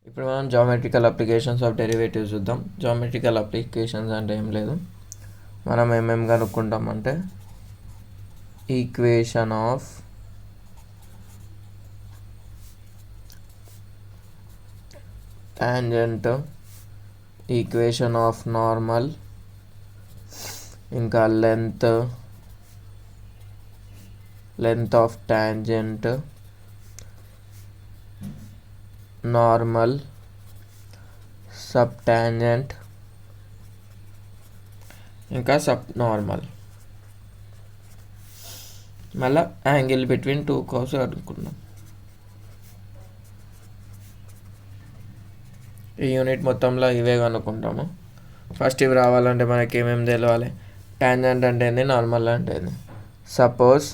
ఇప్పుడు మనం geometrical applications of derivatives చూద్దాం. జామెట్రికల్ అప్లికేషన్స్ అంటే ఏం లేదు, మనం ఏమేమి కనుక్కుంటాం అంటే equation of tangent, equation of normal, ఇంకా length of tangent, normal, sub tangent, ఇంకా సబ్ నార్మల్, మళ్ళీ యాంగిల్ బిట్వీన్ టూ కర్వ్స్ కనుక్కుందాం. ఈ యూనిట్ మొత్తంలో ఇవే కనుక్కుంటాము. ఫస్ట్ ఇవి రావాలంటే మనకి ఏమేమి తెలవాలి? టాంజెంట్ అంటే ఏంది, నార్మల్ అంటే ఏంది. సపోజ్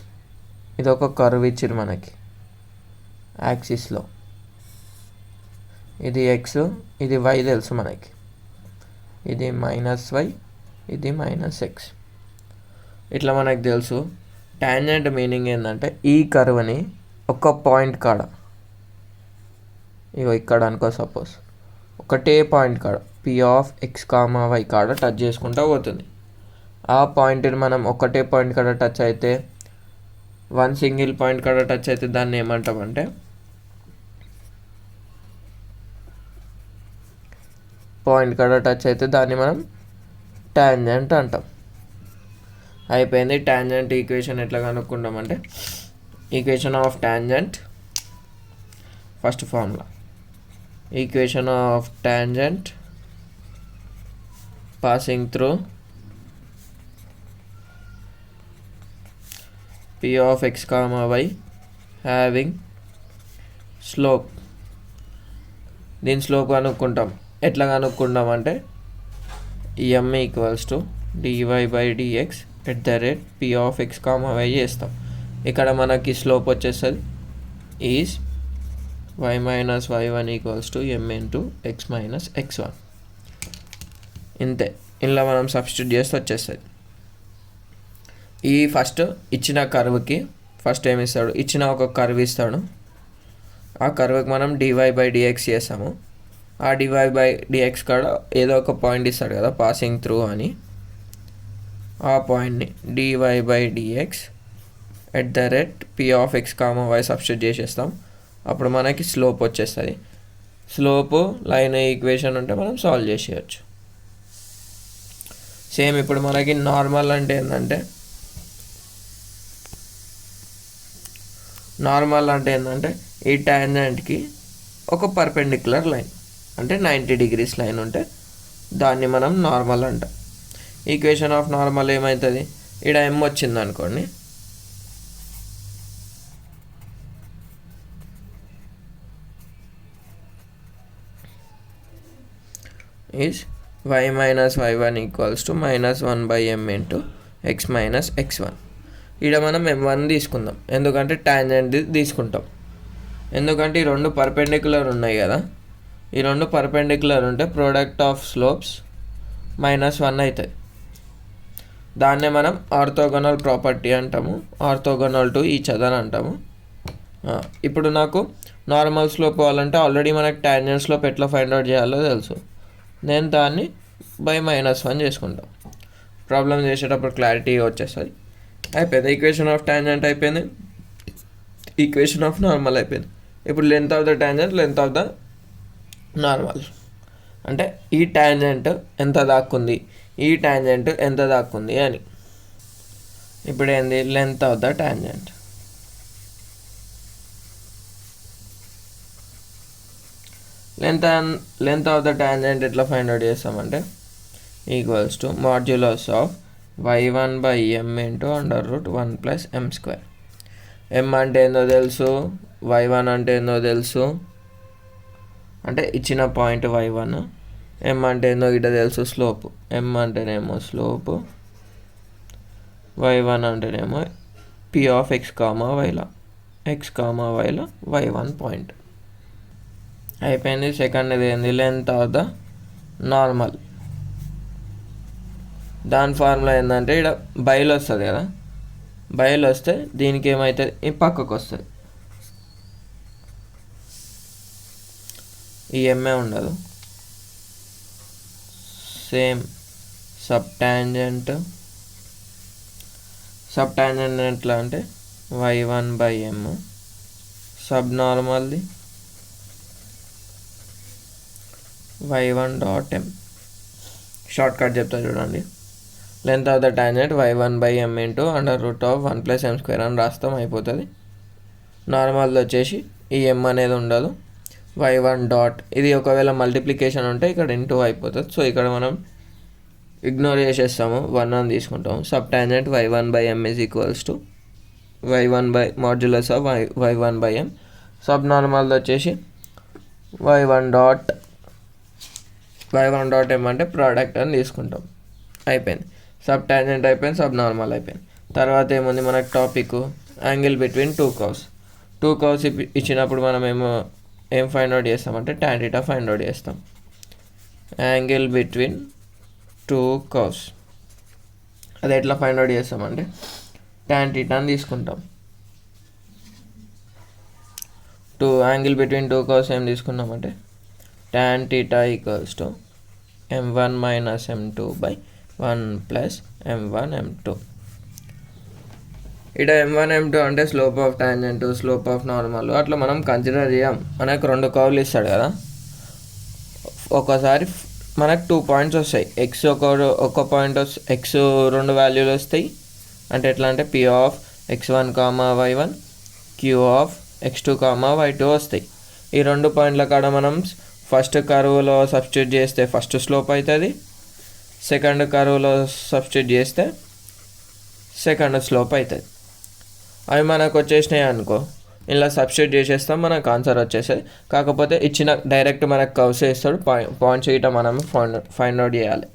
ఇది ఒక కర్వ్ ఇచ్చింది మనకి యాక్సిస్లో, ఇది ఎక్స్, ఇది వై తెలుసు మనకి, ఇది -y, ఇది -x, ఇట్లా మనకు తెలుసు. టాంజెంట్ మీనింగ్ ఏంటంటే ఈ కర్వ్ని ఒక పాయింట్ కాడ, ఇగో ఇక్కడ అనుకో, సపోజ్ ఒకటే పాయింట్ కాడ P(x, y) కాడ టచ్ చేసుకుంటూ పోతుంది. ఆ పాయింట్ని మనం ఒకటే పాయింట్ కాడ టచ్ అయితే, వన్ సింగిల్ పాయింట్ కాడ టచ్ అయితే దాన్ని ఏమంటామంటే పాయింట్ కాడ టచ్ అయితే దాన్ని మనం టాంజెంట్ అంటాం. అయిపోయింది. టాంజెంట్ ఈక్వేషన్ ఎట్లా కనుక్కుంటామంటే equation of tangent, first formula equation of tangent passing through P(x, y) having slope. దీని స్లోప్ కనుక్కుంటాం. ఎట్లా కనుక్కుంటాం అంటే m = dy/dx @P(x, y) చేస్తాం. ఇక్కడ మనకి స్లోప్ వచ్చేస్తుంది is y - y1 = m × x - x1. ఇంతే, ఇలా మనం సబ్స్టిట్యూట్ చేస్తే వచ్చేస్తుంది. ఈ ఫస్ట్ ఇచ్చిన కర్వ్కి ఫస్ట్ ఏమి ఇస్తాడు, ఇచ్చిన ఒక కర్వ్ ఇస్తాడు. ఆ కర్వ్కి మనం dy/dx చేస్తాము. ఆ dy/dx కాడ ఏదో ఒక పాయింట్ ఇస్తాడు కదా, పాసింగ్ త్రూ అని. ఆ పాయింట్ని dy/dx @P(x, y) సబ్స్టిట్యూట్ చేసేస్తాం. అప్పుడు మనకి స్లోప్ వచ్చేస్తుంది. స్లోపు లైన్ ఈక్వేషన్ ఉంటే మనం సాల్వ్ చేసేయచ్చు. సేమ్ ఇప్పుడు మనకి నార్మల్ అంటే ఏంటంటే ఈ టాంజెంట్కి ఒక పర్పెండిక్యులర్ లైన్ అంటే 90 degrees లైన్ ఉంటే దాన్ని మనం నార్మల్ అంటాం. ఈక్వేషన్ ఆఫ్ నార్మల్ ఏమవుతుంది, ఇక్కడ m వచ్చింది అనుకోండి, is y - y1 = -1/m × x - x1. ఇక్కడ మనం m1 తీసుకుందాం, ఎందుకంటే టాంజెంట్ తీసుకుంటాం. ఎందుకంటే ఈ రెండు పర్పెండిక్యులర్ ఉన్నాయి కదా, ఈ రెండు పర్పెండిక్యులర్ ఉంటే ప్రోడక్ట్ ఆఫ్ స్లోప్స్ -1 అవుతుంది. దాన్నే మనం ఆర్థోగోనల్ ప్రాపర్టీ అంటాము, ఆర్థోగోనల్ టు ఈచ్ అదర్ అంటాము. ఇప్పుడు నాకు నార్మల్ స్లోప్ కావాలంటే ఆల్రెడీ మనకు టాంజెంట్ స్లోప్ ఎట్లా ఫైండ్ అవుట్ చేయాలో తెలుసు. నేను దాన్ని (-1) చేసుకుంటాం. ప్రాబ్లం చేసేటప్పుడు క్లారిటీ వచ్చేస్తుంది. అయిపోయింది. ఈక్వేషన్ ఆఫ్ టాంజెంట్ అయిపోయింది, ఈక్వేషన్ ఆఫ్ నార్మల్ అయిపోయింది. ఇప్పుడు length of the tangent, length of the normal, అంటే ఈ టాంజెంట్ ఎంత దాక్కుంది, ఈ టాంజెంట్ ఎంత దాక్కుంది అని. ఇప్పుడు ఏంది, length of the tangent. Length of the tangent ఎట్లా ఫైండ్ అవుట్ చేస్తామంటే = y1/m × √1 + m². m అంటే ఏందో తెలుసు, y1 అంటే ఏందో తెలుసు, అంటే ఇచ్చిన పాయింట్ y1. m అంటే ఏందో ఇట్లా తెలుసు, స్లోప్. m అంటేనేమో స్లోపు, y1 అంటేనేమో P(x, y) x, yలో y1 point. అయిపోయింది. సెకండ్ ఇది ఏంది, లెంత్ ఆఫ్ ద నార్మల్. దాని ఫార్ములా ఏంటంటే ఇక్కడ బయలు వస్తుంది కదా, బయలు వస్తే దీనికి ఏమవుతుంది, ఈ పక్కకు వస్తుంది. ఈ ఎంఏ ఉండదు. సేమ్ సబ్ టాంజెంట్ ఎట్లా అంటే y1/m, sub నార్మల్ది y1.m. Short cut చెప్తా చూడండి. Length of the tangent y1/m into √1 + m² అని రాస్తాం, అయిపోతుంది. నార్మల్ది వచ్చేసి ఈ m అనేది ఉండదు, y1 డాట్, ఇది ఒకవేళ మల్టిప్లికేషన్ ఉంటే ఇక్కడ ఇంటూ అయిపోతుంది. సో ఇక్కడ మనం ఇగ్నోర్ చేసేస్తాము, 1 అని తీసుకుంటాము. Sub tangent y1/m is equals to modulus of y1/m. Sub నార్మల్ది వచ్చేసి y1 డాట్ m అంటే ప్రోడక్ట్ అని తీసుకుంటాం, అయిపోయింది. సబ్ టాంజెంట్ అయిపోయింది, సబ్ నార్మల్ అయిపోయింది. తర్వాత ఏముంది మనకు topic, angle between two curves. Two curves ఇచ్చినప్పుడు మనం ఏం ఫైండ్ అవుట్ చేస్తామంటే tan θ ఫైండ్ అవుట్ చేస్తాం. యాంగిల్ బిట్వీన్ టూ కర్వ్స్ అది ఎట్లా ఫైండ్ అవుట్ చేస్తామంటే tan θ అని తీసుకుంటాం. యాంగిల్ బిట్వీన్ టూ కర్వ్స్ ఏం తీసుకున్నామంటే tan θ equals to m1 - m2/1 + m1 m2. ఇక్కడ m1 m2 అంటే slope of tangent, slope of normal అట్లా మనం కన్సిడర్ చేయం. మనకు 2 కర్వ్లు ఇస్తాడు కదా, ఒకసారి మనకు 2 పాయింట్స్ వస్తాయి. ఎక్స్ ఒక పాయింట్ ఎక్స్ 2 వాల్యూలు వస్తాయి. అంటే ఎట్లా అంటే P(x1, y1), Q(x2, y2) వస్తాయి. ఈ 2 పాయింట్ల కాడ మనం ఫస్ట్ కర్వ్లో సబ్స్టిట్యూట్ చేస్తే ఫస్ట్ స్లోప్ అవుతుంది, సెకండ్ కర్వ్లో సబ్స్టిట్యూట్ చేస్తే సెకండ్ స్లోప్ అవుతుంది. అవి మనకు వచ్చేసినాయి అనుకో, ఇలా సబ్స్టిట్యూట్ చేసేస్తాం, మనకు ఆన్సర్ వచ్చేస్తుంది. కాకపోతే ఇచ్చిన డైరెక్ట్ మనకు కర్వ్స్ వేస్తాడు, పాయింట్స్ ఇట్లా మనం ఫైండ్ అవుట్ చేయాలి.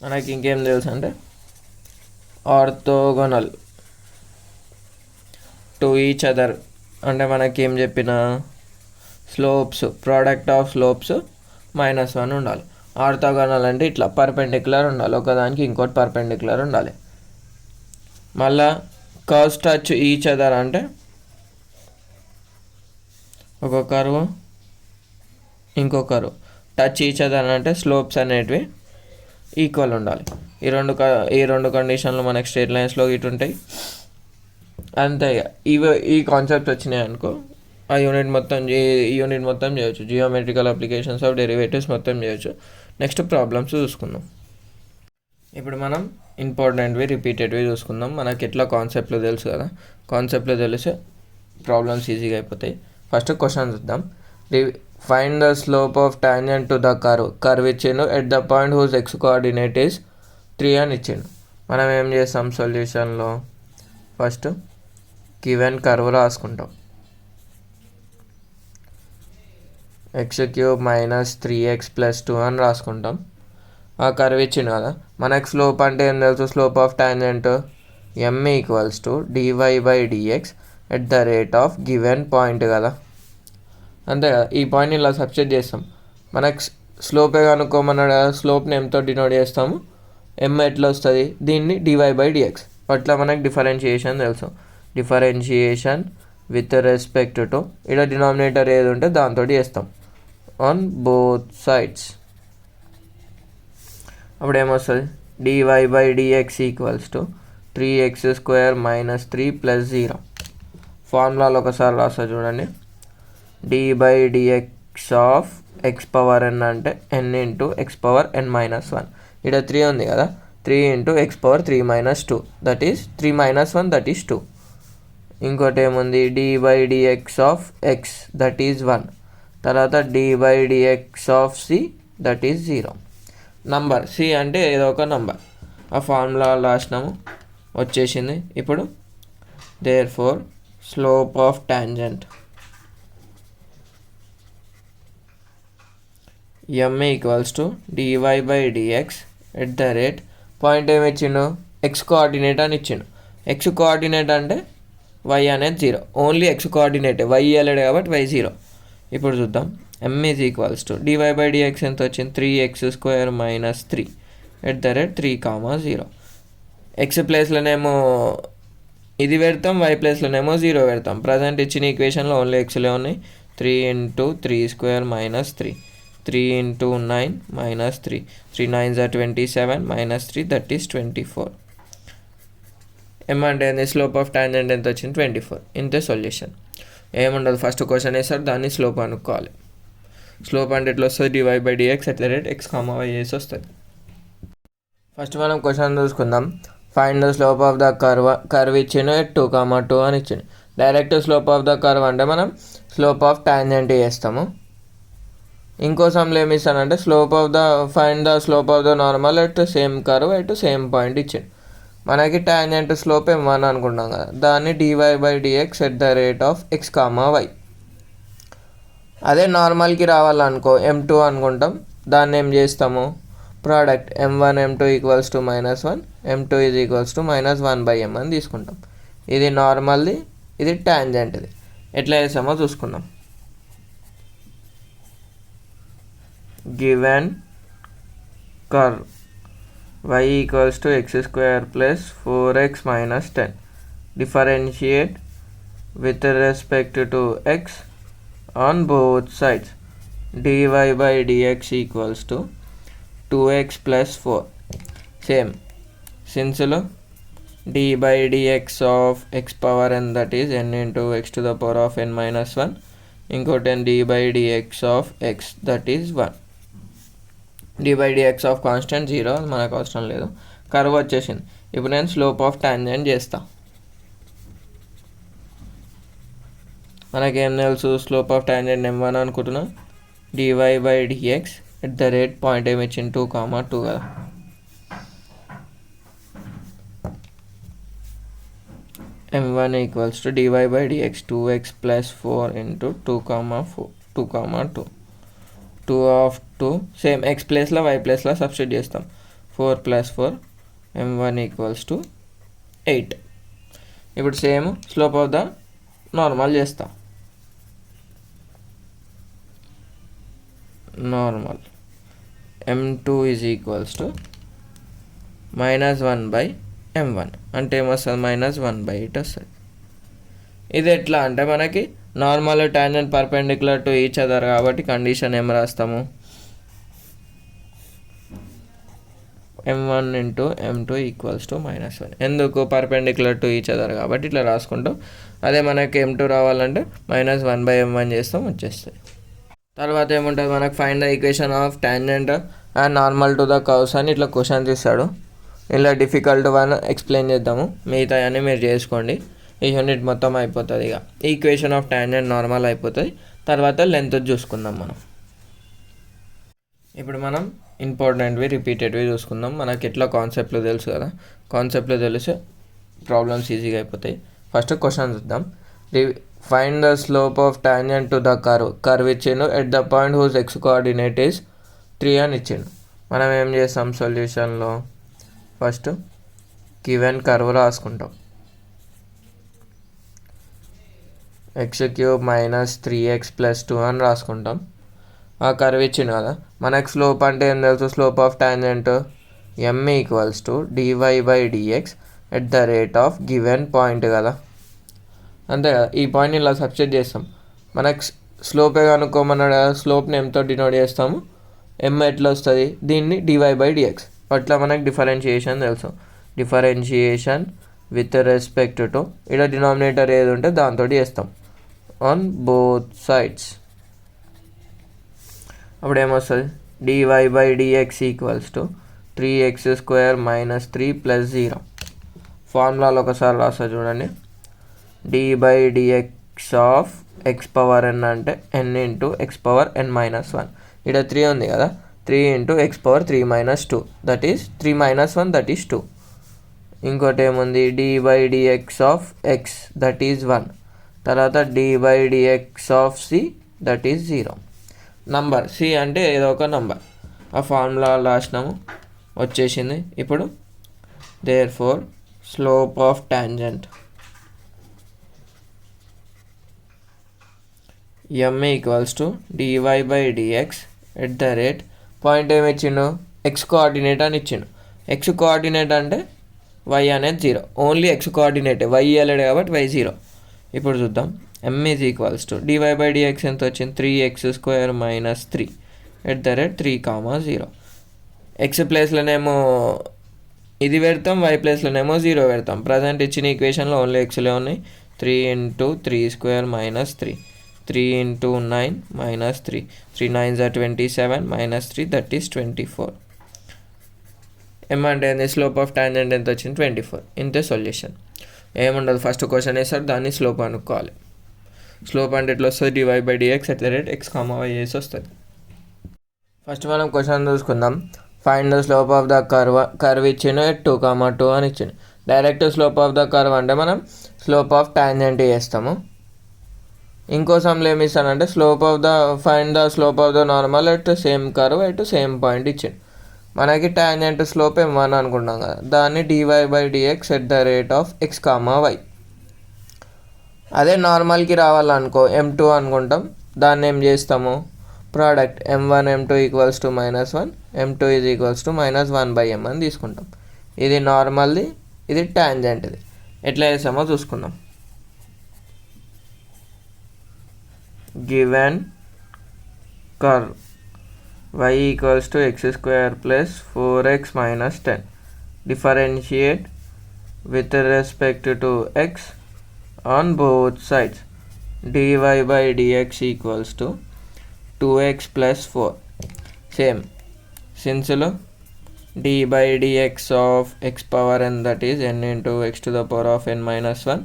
మనకి ఇంకేం తెలుసు అంటే ఆర్థోగోనల్ టు ఈచ్ అదర్ అంటే మనకేం చెప్పిన స్లోప్స్, ప్రోడక్ట్ ఆఫ్ స్లోప్స్ -1 ఉండాలి. ఆర్థోగోనల్ అంటే ఇట్లా పర్పెండిక్యులర్ ఉండాలి, ఒకదానికి ఇంకోటి పర్పెండిక్యులర్ ఉండాలి. మళ్ళా కర్వ్స్ టచ్ ఈచ్ అదర్ అంటే ఒక కర్వ్ ఇంకో కర్వ్ టచ్ ఈచ్ అదర్ అంటే స్లోప్స్ అనేటివి ఈక్వల్ ఉండాలి. ఈ రెండు కండిషన్లు మనకి స్ట్రేట్ లైన్స్లో ఇటు ఉంటాయి. అంతే, ఈ కాన్సెప్ట్స్ వచ్చినాయి అనుకో, ఆ యూనిట్ మొత్తం చేయొచ్చు. జియోమెట్రికల్ అప్లికేషన్స్ ఆఫ్ డెరివేటివ్స్ మొత్తం చేయొచ్చు. నెక్స్ట్ ప్రాబ్లమ్స్ చూసుకుందాం. ఇప్పుడు మనం ఇంపార్టెంట్వి రిపీటెడ్వి చూసుకుందాం. మనకి ఎట్లా కాన్సెప్ట్లు తెలుసు కదా, కాన్సెప్ట్లు తెలిస్తే ప్రాబ్లమ్స్ ఈజీగా అయిపోతాయి. ఫస్ట్ క్వశ్చన్ చూద్దాం. Find the slope of tangent to the curve ఇచ్చిండు at the point whose x coordinate is 3 అని ఇచ్చిండు. మనం ఏం చేస్తాం సొల్యూషన్లో, ఫస్ట్ గివెన్ కర్వ్ రాసుకుంటాం. x³ - 3x + 2 అని రాసుకుంటాం. ఆ కర్వ్ ఇచ్చిండు కదా, మనకు స్లోప్ అంటే ఏం తెలుసు, slope of tangent m = dy/dx at the rate of given point కదా, అంతే కదా. ఈ పాయింట్ని ఇలా సబ్స్టిట్యూట్ చేస్తాం. మనకు స్లోపే కనుక్కోమన్నాడు కదా, స్లోప్ని mతో డినోట్ చేస్తాము. m ఎట్లా వస్తుంది, దీన్ని dy/dx. అట్లా మనకు డిఫరెన్షియేషన్ తెలుసు. డిఫరెన్షియేషన్ విత్ రెస్పెక్ట్ టు, ఇక్కడ డినామినేటర్ ఏది ఉంటే దాంతో చేస్తాం ఆన్ బోత్ సైడ్స్. అప్పుడు ఏమొస్తుంది, dy/dx = 3x² - 3 + 0. ఫార్ములాలో ఒకసారి రాస్తా చూడండి. d/dx ఆఫ్ x⁴n అంటే n × x⁴n - 1. ఇక్కడ 3 ఉంది కదా, 3 × x⁴3 - 2 that is 3 - 1 that is 2. ఇంకోటి ఏముంది, d/dx of x that is 1. తర్వాత d/dx of c that is 0. Number c అంటే ఏదో ఒక నంబర్. ఆ ఫార్ములా రాసినాము, వచ్చేసింది. ఇప్పుడు therefore slope of tangent m = dy/dx at the rate, point ఏమి ఇచ్చిండు, x కోఆర్డినేట్ అని ఇచ్చిండు. x కోఆర్డినేట్ అంటే y అనేది 0, ఓన్లీ x కోఆర్డినేటే, y వెళ్ళాడు కాబట్టి y 0. ఇప్పుడు చూద్దాం. m = dy/dx ఎంత వచ్చింది, 3x² - 3 at the rate 3, 0. x ప్లేస్లోనేమో ఇది పెడతాం, y ప్లేస్లోనేమో 0 పెడతాం. ప్రజెంట్ ఇచ్చిన ఈక్వేషన్లో ఓన్లీ xలే ఉన్నాయి. 3 into 3 square minus 3. 3 into 9 minus 3. 3 9s are 27 minus 3 that is 24. ఏమంటే స్లోప్ ఆఫ్ టాంజెంట్ ఎంత వచ్చింది 24. ఇంతే సొల్యూషన్. ఏముండదు, ఫస్ట్ క్వశ్చన్ వేస్తారు, దాన్ని స్లోప్ అనుకోవాలి. స్లోప్ అంటే ఎట్లా వస్తుంది, dy/dx @ x, y వేసి వస్తుంది. ఫస్ట్ మనం క్వశ్చన్ చూసుకుందాం. Find the slope of the curve ఇచ్చిండు 2, 2 అని ఇచ్చిండు. Direct slope of the curve అంటే మనం స్లోప్ ఆఫ్ టాంజెంట్ చేస్తాము. ఇంకో సమ్లో ఏమి ఇస్తానంటే find the slope of the normal at same curve at same point ఇచ్చిండు. మనకి టాంజెంట్ స్లోప్ m1 అనుకుంటాం కదా, దాన్ని dy/dx @ x, y. అదే నార్మల్కి రావాలనుకో m2 అనుకుంటాం. దాన్ని ఏం చేస్తాము, product m1 m2 = -1, m2 = -1/m అని తీసుకుంటాం. ఇది నార్మల్ది, ఇది టాంజెంట్ది. ఎట్లా చేస్తామో చూసుకుందాం. Given curve y = x² + 4x - 10. Differentiate with respect to x on both sides. dy/dx = 2x + 4. Same. Since d/dx of x power n, that is n into x to the power of n minus 1. ఇంకోటి d/dx of x, that is 1. d/dx of constant 0, మనకు అవసరం లేదు. Curve వచ్చేసింది. ఇప్పుడు నేను slope of tangent చేస్తా. మనకేం తెలుసు, స్లోప్ ఆఫ్ టాంజెంట్ m1 అనుకుంటున్నా. dy/dx పాయింట్ ఏమి ఇచ్చింది 2, 2 కదా. m1 = dy/dx 2x + 4 into 2, 4, 2, 2. 2 of 2 same x ప్లేస్లో y ప్లేస్లో సబ్స్టిట్యూట్ చేస్తాం. 4 + 4 m1 = 8. ఇప్పుడు same slope of the normal చేస్తాం. నార్మల్ m2 = -1/m1 అంటే ఏమొస్తుంది, -1/8 వస్తుంది. ఇది ఎట్లా అంటే మనకి normal tangent perpendicular to each other కాబట్టి కండిషన్ ఏం రాస్తాము, m1 × m2 = -1. ఎందుకు, పర్పెండిక్యులర్ టు ఈచ్ అదర్ కాబట్టి ఇట్లా రాసుకుంటాం. అదే మనకి m2 రావాలంటే -1/m1 చేస్తాం, వచ్చేస్తుంది. తర్వాత ఏముంటుంది మనకు, find the equation of tangent and normal to the curves అని ఇట్లా క్వశ్చన్స్ ఇస్తాడు. ఇలా డిఫికల్ట్ వన్ ఎక్స్ప్లెయిన్ చేద్దాము, మిగతా అని మీరు చేసుకోండి. ఈ యూనిట్ మొత్తం అయిపోతుంది. ఇక ఈక్వేషన్ ఆఫ్ టాంజెంట్ నార్మల్ అయిపోతుంది. తర్వాత లెంత్ చూసుకుందాం మనం. ఇప్పుడు మనం ఇంపార్టెంట్వి రిపీటెడ్వి చూసుకుందాం. మనకి ఎట్లా కాన్సెప్ట్లు తెలుసు కదా, కాన్సెప్ట్లు తెలిస్తే ప్రాబ్లమ్స్ ఈజీగా అయిపోతాయి. ఫస్ట్ క్వశ్చన్ చూద్దాం. Find the slope of tangent to the curve ఇచ్చిండు at the point whose x coordinate is 3 అని ఇచ్చిండు. మనం ఏం చేస్తాం, సొల్యూషన్లో ఫస్ట్ గివెన్ కర్వ్ రాసుకుంటాం. x³ - 3x + 2 అని రాసుకుంటాం. ఆ కర్వ్ ఇచ్చిండు కదా, మనకు స్లోప్ అంటే ఏం తెలుసు, slope of tangent m = dy/dx @ given point కదా, అంతే కదా. ఈ పాయింట్ ఇలా సబ్స్టిట్యూట్ చేస్తాం. మనకు స్లోపే కనుక్కోమన్నాడు కదా, స్లోప్ని mతో డినోట్ చేస్తాము. m ఎట్లా వస్తుంది, దీన్ని dy/dx. అట్లా మనకు డిఫరెన్షియేషన్ తెలుసు. డిఫరెన్షియేషన్ విత్ రెస్పెక్ట్ టు, ఇక్కడ డినామినేటర్ ఏది ఉంటే దాంతో చేస్తాం, ఆన్ బోత్ సైడ్స్. అప్పుడు ఏమొస్తుంది, dy/dx = 3x² - 3 + 0. ఫార్ములాలో ఒకసారి రాస్తా చూడండి. d/dx of x power n అంటే n × x పవర్ n - 1. ఇక్కడ 3 ఉంది కదా, 3 × x power 3 - 2, that is 3 - 1, that is 2. ఇంకోటి ఏముంది, dy/dx of x, that is 1. తర్వాత dy/dx of c, that is 0. Number c అంటే ఏదో ఒక నంబర్. ఆ ఫార్ములా రాసినాము, వచ్చేసింది. ఇప్పుడు therefore slope of tangent m = dy/dx point ఏమి ఇచ్చిండు, x కోఆర్డినేట్ అని ఇచ్చిండు. x కోఆర్డినేట్ అంటే y అనేది 0, ఓన్లీ x కోఆర్డినేటే, y ఇవ్వలేడు కాబట్టి y 0. ఇప్పుడు చూద్దాం, m is equals to dy by dx ఎంత వచ్చింది 3x² minus 3 at the rate 3,0. X ప్లేస్లోనేమో ఇది పెడతాం, వై ప్లేస్లోనేమో 0 పెడతాం. ప్రజెంట్ ఇచ్చిన ఈక్వేషన్లో ఓన్లీ ఎక్స్లే ఉన్నాయి. 3 × 3² minus 3, 3 × 9 minus 3, 3 9s are 27 minus 3 that is 24. ఏమంటే స్లోప్ ఆఫ్ టాంజెంట్ ఎంత వచ్చింది 24. ఇంతే సొల్యూషన్. ఏముండదు, ఫస్ట్ క్వశ్చన్ వేస్తారు, దాన్ని స్లోప్ అనుకోవాలి. స్లోప్ అంటే ఎట్లా వస్తుంది, dy by dx at the rate x, y వేసి వస్తుంది. ఫస్ట్ మనం క్వశ్చన్ చూసుకుందాం. Find the slope of the curve ఇచ్చిండు 2, 2 అని ఇచ్చిండు. Direct slope of the curve అంటే మనం స్లోప్ ఆఫ్ టాంజెంట్ చేస్తాము. ఇంకో సమ్లో ఏమి ఇస్తానంటే find the slope of the normal at same curve at same point ఇచ్చిండు. మనకి టాంజెంట్ స్లోప్ m1 అనుకుంటాం కదా, దాన్ని dy by dx at the rate of x, y. అదే నార్మల్కి రావాలనుకో m2 అనుకుంటాం. దాన్ని ఏం చేస్తాము, product m1 m2 equals to -1, m2 is equals to -1/m అని తీసుకుంటాం. ఇది నార్మల్ది, ఇది టాంజెంట్ది. ఎట్లా చేస్తామో చూసుకుందాం. Given curve y equals to x² plus 4x minus 10. Differentiate with respect to x on both sides. Dy by dx equals to 2x plus 4. Same సిన్స్లో d by dx of x power n that is n into x to the power of n minus 1,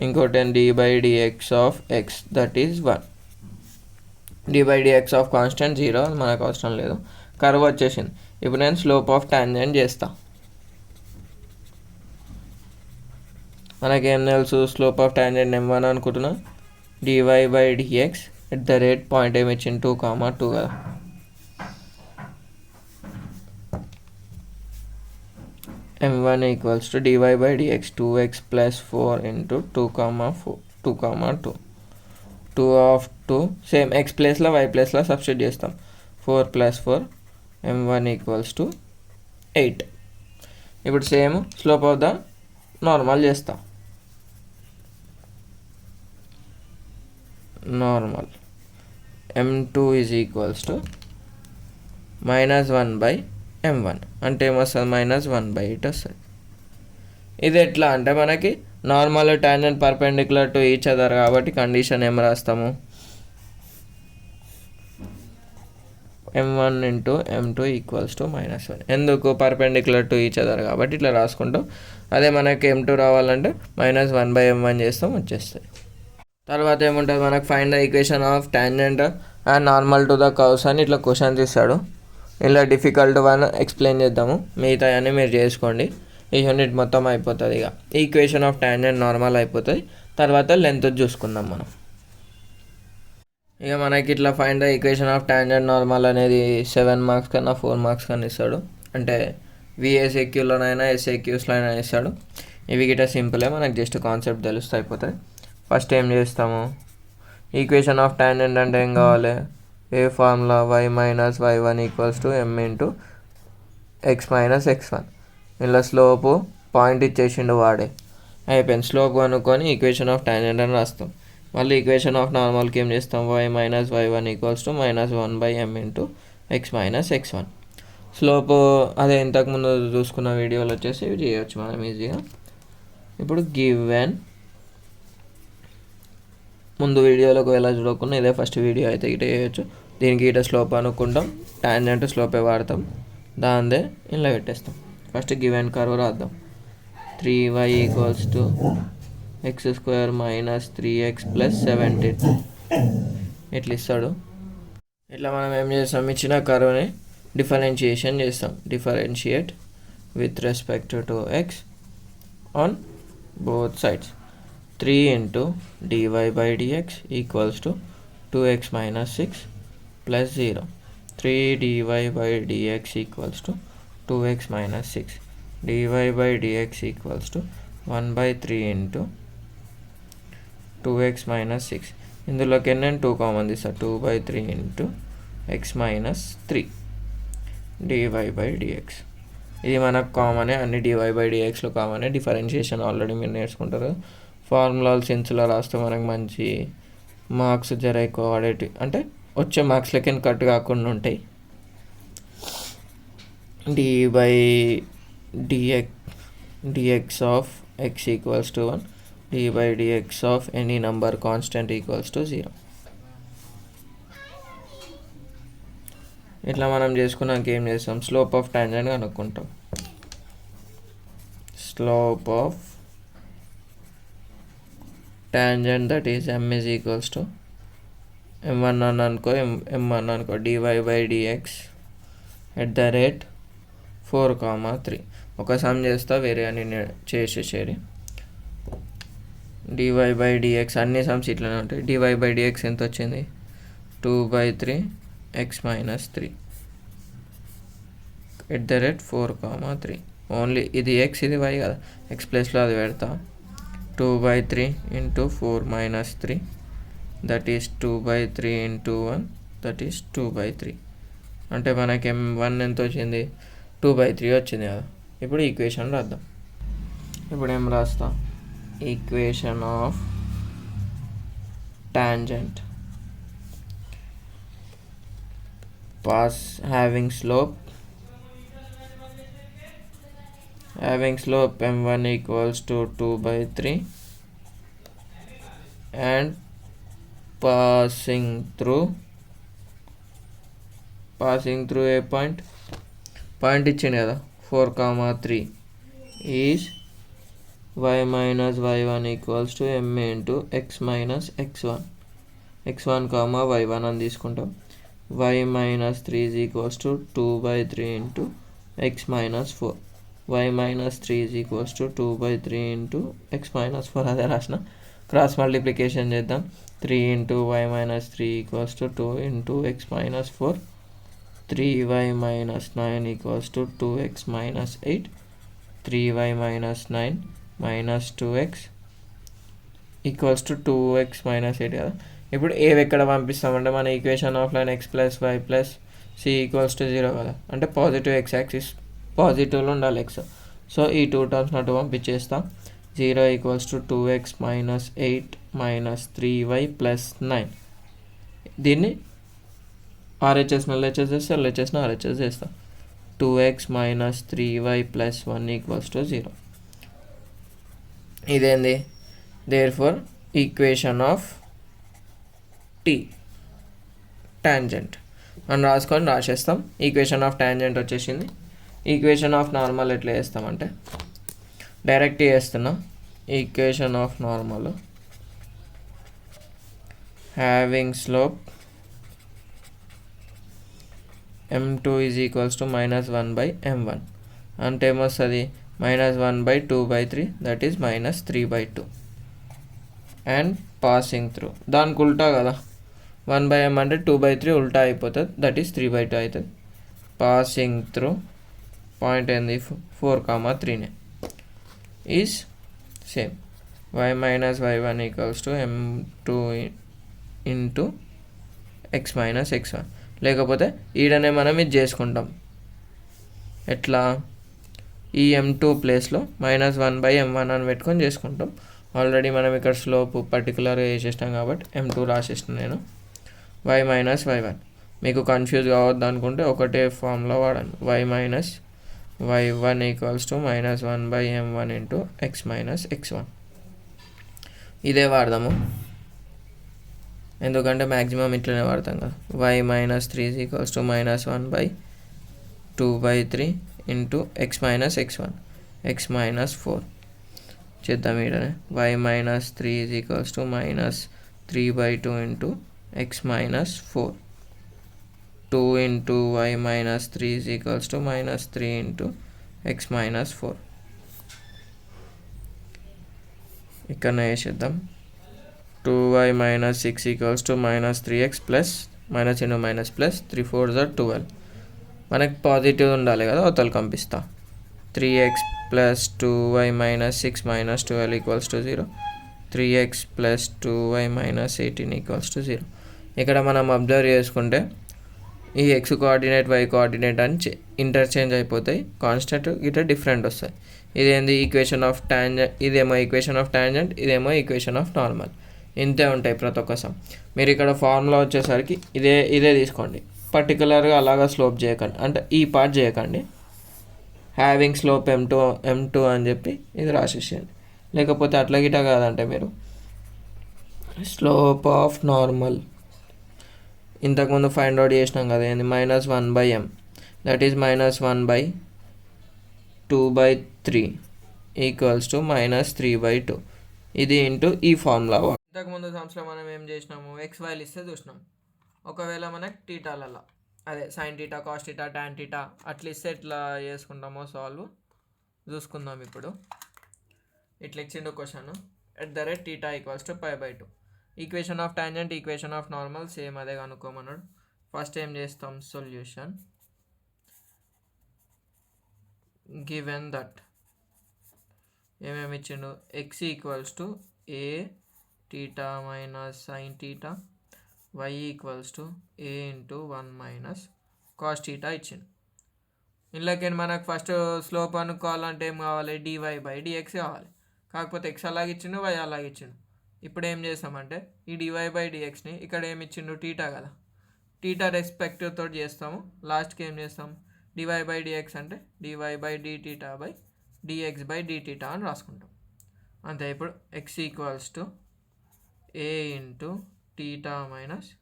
ఇంకోటి d by dx of x that is 1. d by dx of constant 0 మనకు అవసరం లేదు. Curve వచ్చేసింది. ఇప్పుడు నేను slope of tangent చేస్తా. మనకేం తెలుసు, స్లోప్ ఆఫ్ టాంజెంట్ m1 అనుకుంటున్నా. dy by dx at the rate point ఏమి ఇచ్చింది 2, 2 కదా. m1 equals to dy by dx 2x plus 4 into 2, 2, 2 of 2 same x ప్లేస్లో y ప్లేస్లో సబ్స్టిట్యూట్ చేస్తాం. 4 ప్లస్ 4 m1 ఈక్వల్స్ టు 8. ఇప్పుడు same slope of the normal చేస్తాం. Normal m2 is equals to -1/m1 అంటే ఏమొస్తుంది, -1/8 వస్తుంది. ఇది ఎట్లా అంటే మనకి normal tangent perpendicular to each other కాబట్టి కండిషన్ ఏం రాస్తాము, m1 into m2 equals to -1. ఎందుకు, పర్పెండిక్యులర్ టు ఈచ్ అదర్ కాబట్టి ఇట్లా రాసుకుంటాం. అదే మనకి m2 రావాలంటే -1/m1 చేస్తాం, వచ్చేస్తుంది. తర్వాత ఏముంటుంది మనకు, find the equation of tangent and normal to the curves అని ఇట్లా క్వశ్చన్స్ ఇస్తాడు. ఇలా డిఫికల్ట్ వన్ ఎక్స్ప్లెయిన్ చేద్దాము, మిగతా అన్నీ మీరు చేసుకోండి. ఈ యూనిట్ మొత్తం అయిపోతుంది. ఇక ఈక్వేషన్ ఆఫ్ టాంజెంట్ నార్మల్ అయిపోతుంది. తర్వాత లెంత్ చూసుకుందాం మనం. ఇక మనకి ఇట్లా find the equation of tangent normal అనేది 7 మార్క్స్ కన్నా 4 మార్క్స్ కన్నా ఇస్తాడు. అంటే VSAQలోనైనా SAQస్లోనైనా ఇస్తాడు. ఇవి గిట్ట సింపులే, మనకు జస్ట్ కాన్సెప్ట్ తెలుస్తే అయిపోతుంది. ఫస్ట్ ఏం చేస్తాము, ఈక్వేషన్ ఆఫ్ టాంజెంట్ అంటే ఏం కావాలి, ఏ formula y minus y1 equals to m into x minus x1. ఇలా స్లోపు పాయింట్ ఇచ్చేసిండు వాడే, అయిపోయింది. స్లోప్ కనుక్కొని ఈక్వేషన్ ఆఫ్ టాంజెంట్ అని రాస్తాం. మళ్ళీ ఈక్వేషన్ ఆఫ్ నార్మల్కి ఏం చేస్తాం, y minus y1 equals to -1/m into x minus x1. Slope అదే ఇంతకుముందు చూసుకున్న వీడియోలో వచ్చేసి ఇవి చేయవచ్చు మనం ఈజీగా. ఇప్పుడు గివెన్, ముందు వీడియోలోకి ఎలా చూడకుండా ఇదే ఫస్ట్ వీడియో అయితే ఇట చేయొచ్చు. దీనికి ఇట స్లోప్ అనుకుంటాం, టాంజెంట్ స్లోపే వాడతాం, దాందే ఇలా పెట్టేస్తాం. ఫస్ట్ గివెన్ కర్వ్ రాద్దాం. 3y equals to x² minus 3x plus 17 ఇట్లా ఇస్తాడు. ఇట్లా మనం ఏం చేస్తాం, ఇచ్చిన కర్వ్ని డిఫరెన్షియేషన్ చేస్తాం. Differentiate with respect to x on both sides. 3 into dy by dx equals to 2x minus 6 plus 0. 3 dy by dx equals to 2x minus 6. dy by dx equals to 1/3 into 2x minus 6. ఇందులోకి ఎన్ని 2 common తీస్తా, 2/3 into x minus 3 dy by dx. ఇది మనకు కామనే, అన్ని dy by dxలో కామనే. Differentiation already మీరు నేర్చుకుంటారు. ఫార్ములాలు సెన్స్లో రాస్తే మనకు మంచి మార్క్స్ జర ఎక్కువ పడేటి, అంటే వచ్చే మార్క్స్ లెక్కన కట్ కాకుండా ఉంటాయి. dx of x equals to 1, dx of any number constant equals to 0. ఇట్లా మనం చేసుకున్నాక ఏం చేస్తాం, స్లోప్ ఆఫ్ టాంజెంట్ కనుక్కుంటాం. Slope of tangent that is m is equals to m1 అనుకో, m1 అనుకో, dy by dx at the rate 4,3. ఒక some చేస్తా, వేరే అని చేసేసేది. dy by dx అన్ని సమ్స్ ఇట్లనే ఉంటాయి. dy by dx ఎంత వచ్చింది, 2/3 x minus 3 at the rate 4,3. Only ఇది x ఇది y కదా, x ప్లస్లో అది పెడతా. 2/3 into 4 minus 3 that is 2/3 into 1 that is 2/3. అంటే మనకి m1 ఎంత వచ్చింది, 2/3 వచ్చింది కదా. ఇప్పుడు ఈక్వేషన్ రాద్దాం. ఇప్పుడు ఏం రాస్తా, equation of tangent pass having slope m1 equals to 2/3 and passing through a point ఇచ్చింది కదా 4,3 is y minus y1 equals to m into x minus x1 y1 అని తీసుకుంటాం. y minus 3 is equals to 2/3 into x minus 4. y minus 3 is equals to 2/3 into x minus 4. అదే రాసిన, cross multiplication చేద్దాం. 3 into y minus 3 equals to 2 into x minus 4. 3y minus 9 equals to 2x minus 8. 3y minus 9 minus 2x equals to 2x minus 8 కదా. ఇప్పుడు ఏవి ఎక్కడ పంపిస్తామంటే మన equation of line x plus y plus c equals to 0 కదా, అంటే positive x axis పాజిటివ్లో ఉండాలి x. So ఈ 2 terms నటు పంపించేస్తాం. 0 equals to 2x minus 8 minus 3y plus 9. దీన్ని RHSని LHS చేస్తే, LHSని RHS చేస్తాం. 2x minus 3y plus 1 equals to 0. ఇదేంది, therefore ఈక్వేషన్ ఆఫ్ టాంజెంట్ అని రాసేస్తాం. ఈక్వేషన్ ఆఫ్ టాంజెంట్ వచ్చేసింది. ఈక్వేషన్ ఆఫ్ నార్మల్ ఎట్లా చేస్తామంటే డైరెక్ట్ చేస్తున్నా. Equation of normal having slope m2 is equals to -1/m1 అంటే ఏమొస్తుంది, -1/2/3 that is -3/2 and passing through, దానికి ఉల్టా కదా, 1/m అంటే 2/3 ఉల్టా అయిపోతుంది, దట్ ఈస్ 3/2 అవుతుంది. పాసింగ్ త్రూ పాయింట్ ఏంది 4,3 is same y minus y1 equals to m2 into x minus x1. లేకపోతే ఈడనే మనం ఇది చేసుకుంటాం. ఎట్లా, ఈ m2 ప్లేస్లో -1/m1 అని పెట్టుకొని చేసుకుంటాం. ఆల్రెడీ మనం ఇక్కడ స్లోప్ పర్టికులర్గా వేసేసినాం కాబట్టి m2 రాసేసిన నేను. y minus y1 మీకు కన్ఫ్యూజ్ కావద్దు అనుకుంటే ఒకటే ఫార్ములా వాడండి. y minus y1 equals to -1/m1 into x minus x1. ఇదే వాడదాము, ఎందుకంటే మ్యాక్సిమం ఇట్లనే వాడతాం కదా. y minus 3 is equals to -1/2/3 into x minus x1 x minus 4 చేద్దాం. ఈడనే y minus 3 is equals to -3/2 into x minus 4. 2 into y minus 3 is equals to -3 into x minus 4. ఇక్కడ వేసేద్దాం. 2y minus 6 equals to -3x plus minus into minus plus 3 4s are 12. మనకి positive ఉండాలి కదా, అవతల కంపిస్తా. 3x plus 2y minus 6 minus 12 equals to 0. 3x plus 2y minus 18 equals to 0. ఇక్కడ మనం observe చేసుకుంటే ఈ ఎక్స్ కోఆర్డినేట్ వై కోఆర్డినేట్ అని interchange అయిపోతాయి, కాన్స్టెంట్ గిట్ట డిఫరెంట్ వస్తాయి. ఇదేంది ఈక్వేషన్ ఆఫ్ టాంజెంట్, ఇదేమో ఈక్వేషన్ ఆఫ్ టాంజెంట్, ఇదేమో ఈక్వేషన్ ఆఫ్ నార్మల్. ఇంతే ఉంటాయి ప్రతి ఒక్క సమ్. మీరు ఇక్కడ ఫార్ములా వచ్చేసరికి ఇదే తీసుకోండి. పర్టికులర్గా అలాగా స్లోప్ చేయకండి, అంటే ఈ పార్ట్ చేయకండి. హ్యావింగ్ స్లోప్ m2 అని చెప్పి ఇది రాసేసేయండి. లేకపోతే అట్లా గిట్ట కాదంటే మీరు స్లోప్ ఆఫ్ నార్మల్ ఇంతకుముందు ఫైండ్ అవుట్ చేసినాం కదా, ఏంది -1/m, that is -1/2/3 equals to -3/2. ఇది ఇంటూ ఈ ఫార్ములా. ఇంతకుముందు సంవత్సరం మనం ఏం చేసినాము, XYలు ఇస్తే చూసినాం. ఒకవేళ మనకి టీటాలలో అదే sine theta, cos theta, tan theta అట్లా ఇస్తే ఎట్లా చేసుకుంటామో సాల్వ్ చూసుకుందాం. ఇప్పుడు ఇట్లా ఇచ్చిండు question, @θ = π/2. Equation of tangent, equation of normal same అదే కనుక్కోమన్నాడు. ఫస్ట్ ఏం చేస్తాం, సొల్యూషన్. గివెన్ దట్ ఏమేమి ఇచ్చిండు, x = a θ - sin θ, y = a × 1 - cos θ ఇచ్చిండు. ఇందులోకి మనకు ఫస్ట్ స్లోప్ అనుకోవాలంటే ఏం కావాలి, dy/dx కావాలి. కాకపోతే x అలాగే ఇచ్చిండు, y అలాగే ఇచ్చిండు. ఇప్పుడు ఏం చేస్తామంటే ఈ dy/dxని ఇక్కడ ఏమి ఇచ్చిండు, టీటా కదా, టీటా రెస్పెక్టివ్ తోటి చేస్తాము. లాస్ట్కి ఏం చేస్తాం, dy/dx అంటే dy/dθ/dx/dθ అని రాసుకుంటాం. అంతే. ఇప్పుడు x = a × θ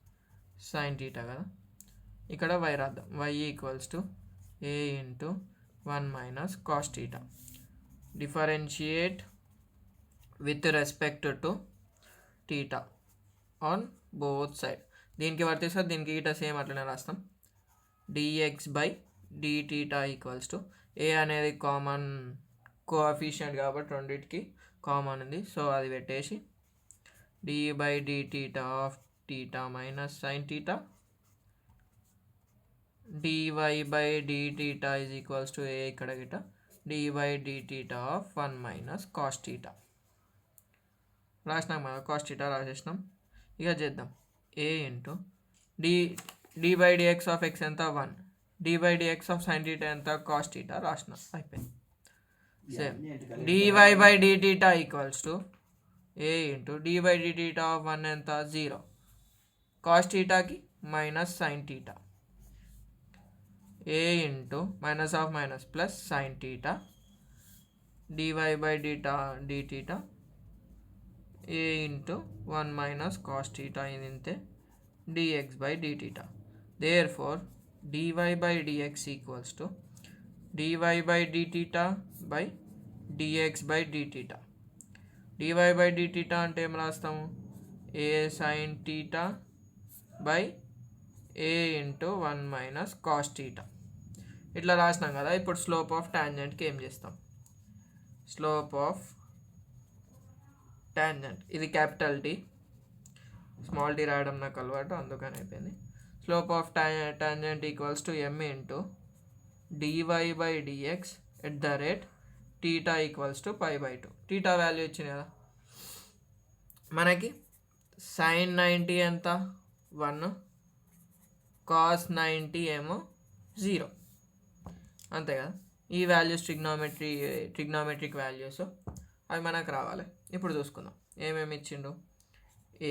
- sin θ కదా, ఇక్కడ y రాద్దాం. y = a × 1 - cos θ. Differentiate with respect to theta on both side. దీనికి వర్తిస్తుంది, దీనికి గిట సేమ్ అట్లనే రాస్తాం. dx/dθ = a అనేది కామన్ కోఎఫిషియంట్ కాబట్టి రెండింటికి కామన్ ఉంది, సో అది పెట్టేసి d/dθ of θ - sin θ, dy/dθ = a ఇక్కడ గిట d/dθ ఆఫ్ 1 - cos θ రాసినాం కదా, cos θ రాసేసినాం. ఇక చేద్దాం, a d/dx ఆఫ్ x ఎంత 1, d/dx ఆఫ్ sin θ ఎంత cos θ రాసినాం, అయిపోయింది. Same dy/dθ = a d/dθ of 1 ఎంత 0, cos θకి -sin θ, a - sin θ dy/dθ a × 1 - cos θ ఇది ఇంతే dx/dθ. therefore dy/dx = dy/dθ/dx/dθ. dy/dθ అంటే ఏం రాస్తాము, a sin θ a × 1 - cos θ ఇట్లా రాసినాం కదా. ఇప్పుడు స్లోప్ ఆఫ్ టాంజెంట్కి ఏం చేస్తాం, స్లోప్ ఆఫ్ టాంజెంట్ ఇది క్యాపిటల్ T, స్మాల్ టీ రాయడం నాకు అలవాటు అందుకని అయిపోయింది. Slope of tangent = m × dy/dx θ = π/2. Theta value ఇచ్చింది కదా మనకి, sin 90 ఎంత 1, cos 90 ఏమో 0, అంతే కదా. ఈ వాల్యూస్ ట్రిగ్నోమెట్రిక్ వాల్యూస్ అవి మనకు రావాలి. ఇప్పుడు చూసుకుందాం ఏమేమి ఇచ్చిండు,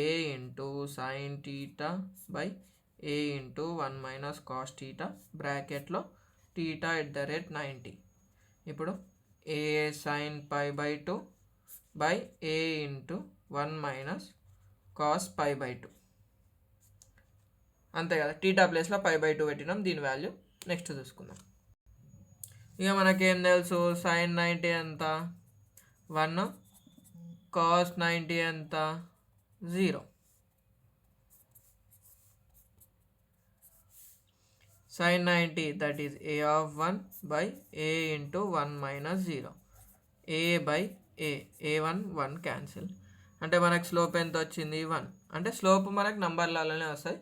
a × sin θ a × 1 - cos θ బ్రాకెట్లో θ @90. ఇప్పుడు a sin π/2 a × 1 - cos π/2 అంతే కదా. టీటా ప్లేస్లో π/2 పెట్టినాం, దీని వాల్యూ నెక్స్ట్ చూసుకుందాం. ఇక మనకేం తెలుసు, sin 90 ఎంత 1, cos 90 ఎంత 0. sin 90 that is a of 1 a × 1 - 0, a/a 1 cancel. అంటే మనకు స్లోప్ ఎంత వచ్చింది 1, అంటే స్లోప్ మనకు నంబర్లలోనే వస్తాయి.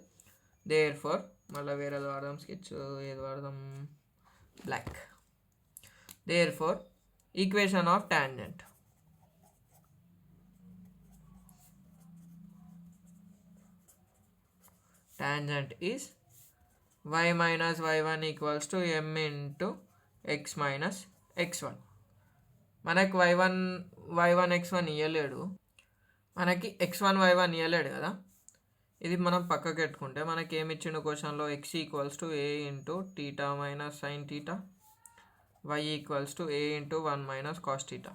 therefore మళ్ళీ వేరేది వాడదాం, స్కెచ్ ఏది వాడదాం, black. therefore equation of tangent is y minus y1 equals to m into x minus x1. మనకి y1 x1 ఇవ్వలేడు, మనకి x1 y1 ఇవ్వలేడు కదా. ఇది మనం పక్కకు పెట్టుకుంటే మనకి ఏమి ఇచ్చిండు క్వశ్చన్లో, x equals to a into theta minus sine theta, y equals to a into 1 minus cos theta.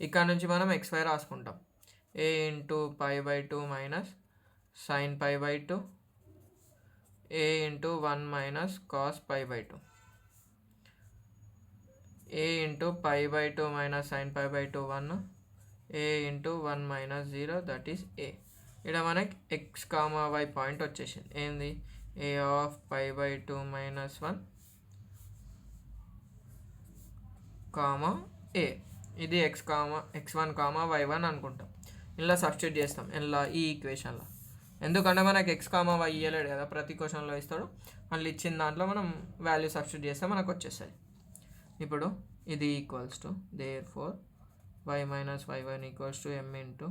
ఇక్కడ నుంచి మనం xy రాసుకుంటాం. a into π/2 minus sine π/2, a into 1 minus cos π/2, a into π/2 minus sine π/2 1, a into 1 minus 0 that is a. ఇక్కడ మనకి x, y point వచ్చేసింది. ఏంది? a of π/2 minus 1 comma a. ఇది x1 comma y1 అనుకుంటాం. ఇలా సబ్స్టిట్యూట్ చేస్తాం ఇలా ఈ ఈక్వేషన్లో. ఎందుకంటే మనకి x y ఇవ్వలేడు కదా, ప్రతి క్వశ్చన్లో ఇస్తాడు. మళ్ళీ ఇచ్చిన దాంట్లో మనం వాల్యూ సబ్స్టిట్యూట్ చేస్తే మనకు వచ్చేస్తుంది. ఇప్పుడు ఇది equals to therefore y minus y1 equals to m into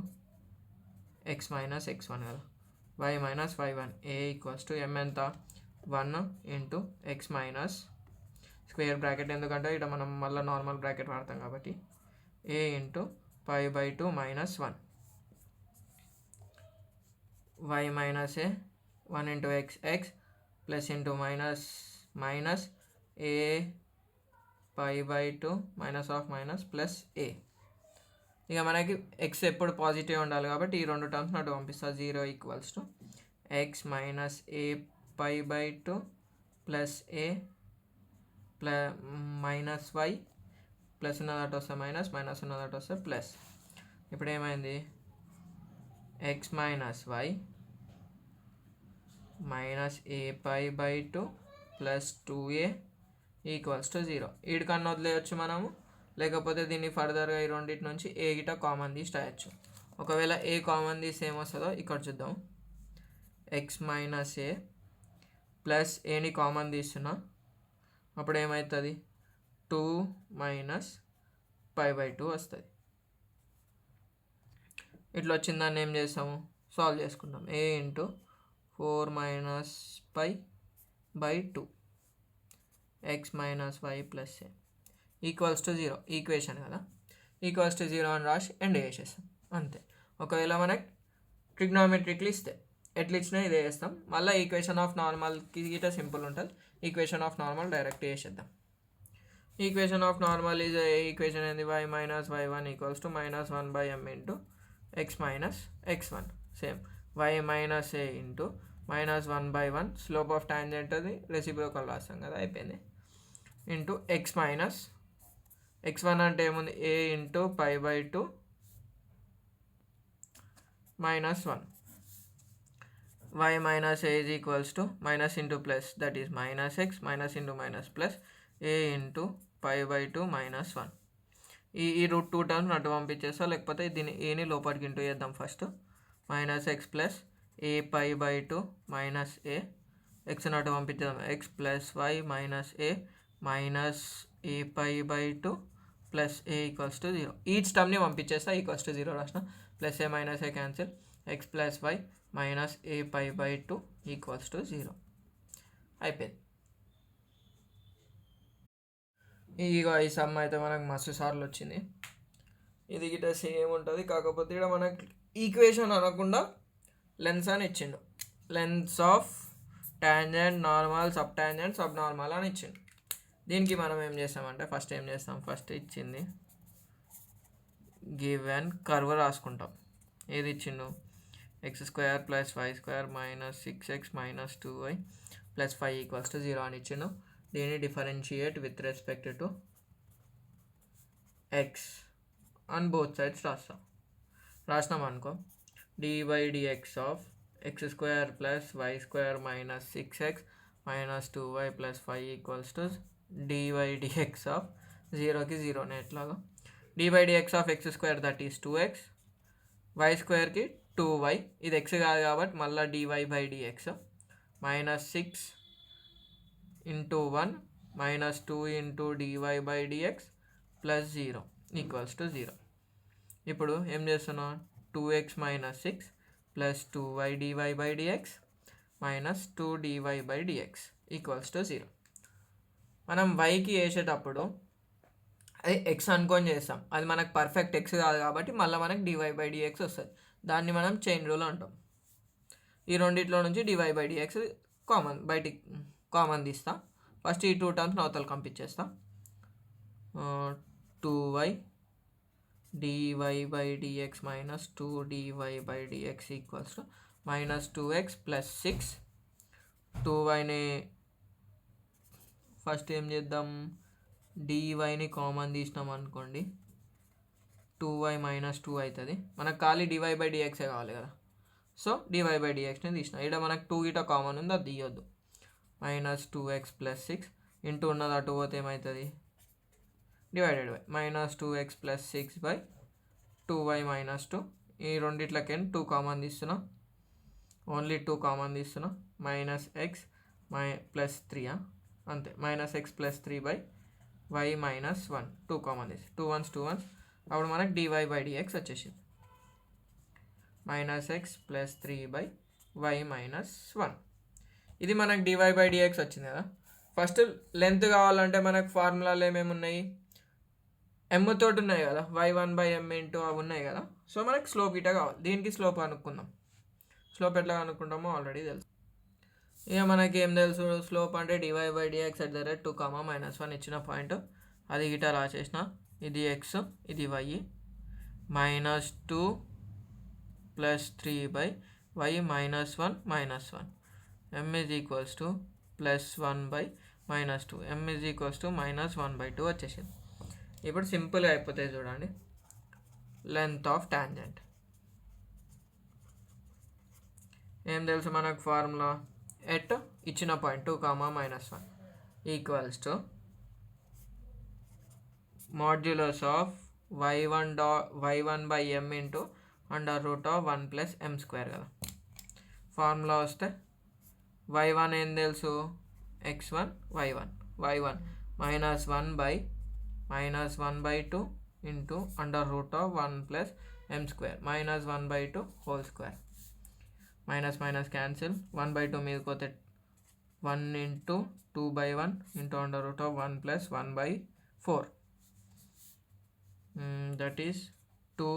x minus x1 కదా. y minus y1 a equals to m ఎంత? 1 into x minus square bracket, ఎందుకంటే ఇక్కడ మనం మళ్ళీ నార్మల్ బ్రాకెట్ వాడతాం కాబట్టి, a into π/2 minus 1, y minus a 1 into x plus into minus a π/2 minus of minus plus a. ఇక మనకి x ఎప్పుడు పాజిటివ్ ఉండాలి కాబట్టి ఈ రెండు టర్మ్స్ అటు పంపిస్తా. 0 equals to x minus a π/2 plus a minus y, plus ఉన్నదట వస్తే మైనస్ ఉన్నదట వస్తే ప్లస్. ఇప్పుడు ఏమైంది? x minus y minus a π/2 plus 2a equals to 0. వీడికన్నా వదిలేయచ్చు మనము, లేకపోతే దీన్ని ఫర్దర్గా ఈ రెండింటి నుంచి ఏ గిట కామన్ తీసి రాయొచ్చు. ఒకవేళ ఏ కామన్ తీసి ఏమొస్తుందో ఇక్కడ చూద్దాం. x మైనస్ a ప్లస్ ఏని కామన్ తీస్తున్నా, అప్పుడు ఏమవుతుంది? 2 మైనస్ π/2 వస్తుంది. ఇట్లా వచ్చిందాన్ని ఏం చేస్తాము? సాల్వ్ చేసుకుంటాం. a into 4 minus π/2 x minus y plus a equals to 0. Equation కదా, ఈక్వల్స్ టు 0 అని రాసి ఎండ్ చేసేస్తాం అంతే. ఒకవేళ మనకి ట్రిగ్నోమెట్రిక్లు ఇస్తే ఎట్లా ఇచ్చినా ఇదే వేస్తాం. మళ్ళీ ఈక్వేషన్ ఆఫ్ నార్మల్కి గిట సింపుల్ ఉంటుంది. ఈక్వేషన్ ఆఫ్ నార్మల్ డైరెక్ట్ చేసేద్దాం. Equation of normal is equation ఏంది? y minus y1 equals to minus 1/m into x minus x1. Same y minus a into minus 1/1 slope of tangent అది reciprocal రాస్తాం కదా, అయిపోయింది. Into x minus x1 అంటే ఏముంది? a into π/2 minus 1. y minus a is equals to minus into plus, that is minus x, minus into minus plus a into π/2 minus 1. ఈ route 2 terms అటు పంపించేస్తా, లేకపోతే దీన్ని ఏని లోపలికి ఇంటూ చేద్దాం. First minus x plus a π/2 minus a, x అటు పంపించేద్దాం. X plus y minus a minus a π/2 plus a equals to 0. Each టర్మ్ని పంపించేస్తా ఈక్వల్స్ టు 0 రాసిన. Plus a minus a cancel, x plus y minus a π/2 equals to 0. అయిపోయింది. ఇక ఈ some అయితే మనకు మస్తు సార్లు వచ్చింది. ఇది గిట సేమ్ ఉంటుంది, కాకపోతే ఇక్కడ మనకి ఈక్వేషన్ అనకుండా లెన్స్ అని ఇచ్చిండు. Lens of tangent, normal, sub tangent, sub normal అని ఇచ్చిండు. దీనికి మనం ఏం చేస్తామంటే ఫస్ట్ ఏం చేస్తాం, ఫస్ట్ ఇచ్చింది గివెన్ కర్వ్ రాసుకుంటాం. ఏది ఇచ్చిండు? x² plus y² minus 6x minus 2y plus 5 equals to 0 అని ఇచ్చిండు. దీన్ని differentiate with respect to x on both sides రాసినాం అనుకో. dy/dx of x² plus y² minus 6x minus 2y plus 5 equals to dy/dx of 0కి 0నే ఎట్లాగా dy/dx of x² that is 2x, y²కి 2y, ఇది x కాదు కాబట్టి మళ్ళీ dy/dx minus 6 into 1 minus 2 into dy/dx plus 0 equals to 0. ఇప్పుడు ఏం చేస్తున్నాం? 2x minus 6 plus 2y dy/dx minus 2 dy/dx equals to 0. మనం వైకి వేసేటప్పుడు అది ఎక్స్ అనుకొని చేస్తాం, అది మనకు పర్ఫెక్ట్ ఎక్స్ కాదు కాబట్టి మళ్ళీ మనకు dy/dx వస్తుంది. దాన్ని మనం చైన్ రూల్ అంటాం. ఈ రెండిట్లో నుంచి dy/dx బయటికి కామన్ తీస్తా. ఫస్ట్ ఈ 2 టర్మ్స్ నవతలు పంపించేస్తా. 2y dy/dx minus 2dy/dx equals to -2x + 6. 2yని ఫస్ట్ ఏం చేద్దాం, dyని కామన్ తీసినాం అనుకోండి, 2y - 2 అవుతుంది. మనకు ఖాళీ dy/dx కావాలి కదా, సో dy/dxని తీసిన. ఇక్కడ మనకు 2 గిట కామన్ ఉంది, అది తీయొద్దు. -2x + 6 ఇంటూ ఉన్నది అటు పోతే ఏమవుతుంది, డివైడెడ్ బై -2x + 6/2y - 2. ఈ రెండిట్లకి 2 కామన్ తీస్తున్నా, ఓన్లీ 2 కామన్ తీస్తున్నా. -x + 3 అంతే, -x + 3/y - 1. 2 కామన్ తీసి 2 1s 2 1s, అప్పుడు మనకు dy/dx వచ్చేసింది. -x + 3/y - 1. ఇది మనకు dy/dx వచ్చింది కదా. ఫస్ట్ లెంత్ కావాలంటే మనకు ఫార్ములాలు ఏమేమి ఉన్నాయి, m తోటి ఉన్నాయి కదా, y1/m ఇంటూ అవి ఉన్నాయి కదా. సో మనకు స్లోప్ ఇట కావాలి, దీనికి స్లోప్ అనుకుందాం. స్లోప్ ఎట్లా అనుకుంటామో ఆల్రెడీ తెలుసు. ఇక మనకి ఏం తెలుసు, స్లోప్ అంటే dy/dx @ 2, -1 ఇచ్చిన పాయింట్, అది గిట రాసేసిన. ఇది x, ఇది y. -2 + 3/y - 1 -1. m = +1/-2, m -1/2 వచ్చేసింది. ఇప్పుడు సింపుల్గా అయిపోతాయి చూడండి. లెంత్ ఆఫ్ టాంజెంట్ ఏం తెలుసు మనకు, ఫార్ములా ఎట్ ఇచ్చిన point 2, -1 equals to modulus of y1/m into √1 + m² కదా. ఫార్ములా వస్తే y1 ఏం తెలుసు, x1 y1 -1/-1/2 into √1 + m², -1/2 whole square. Minus cancel, 1/2 మీదకి పోతే 1 into 2/1 into √1 + 1/4. That is 2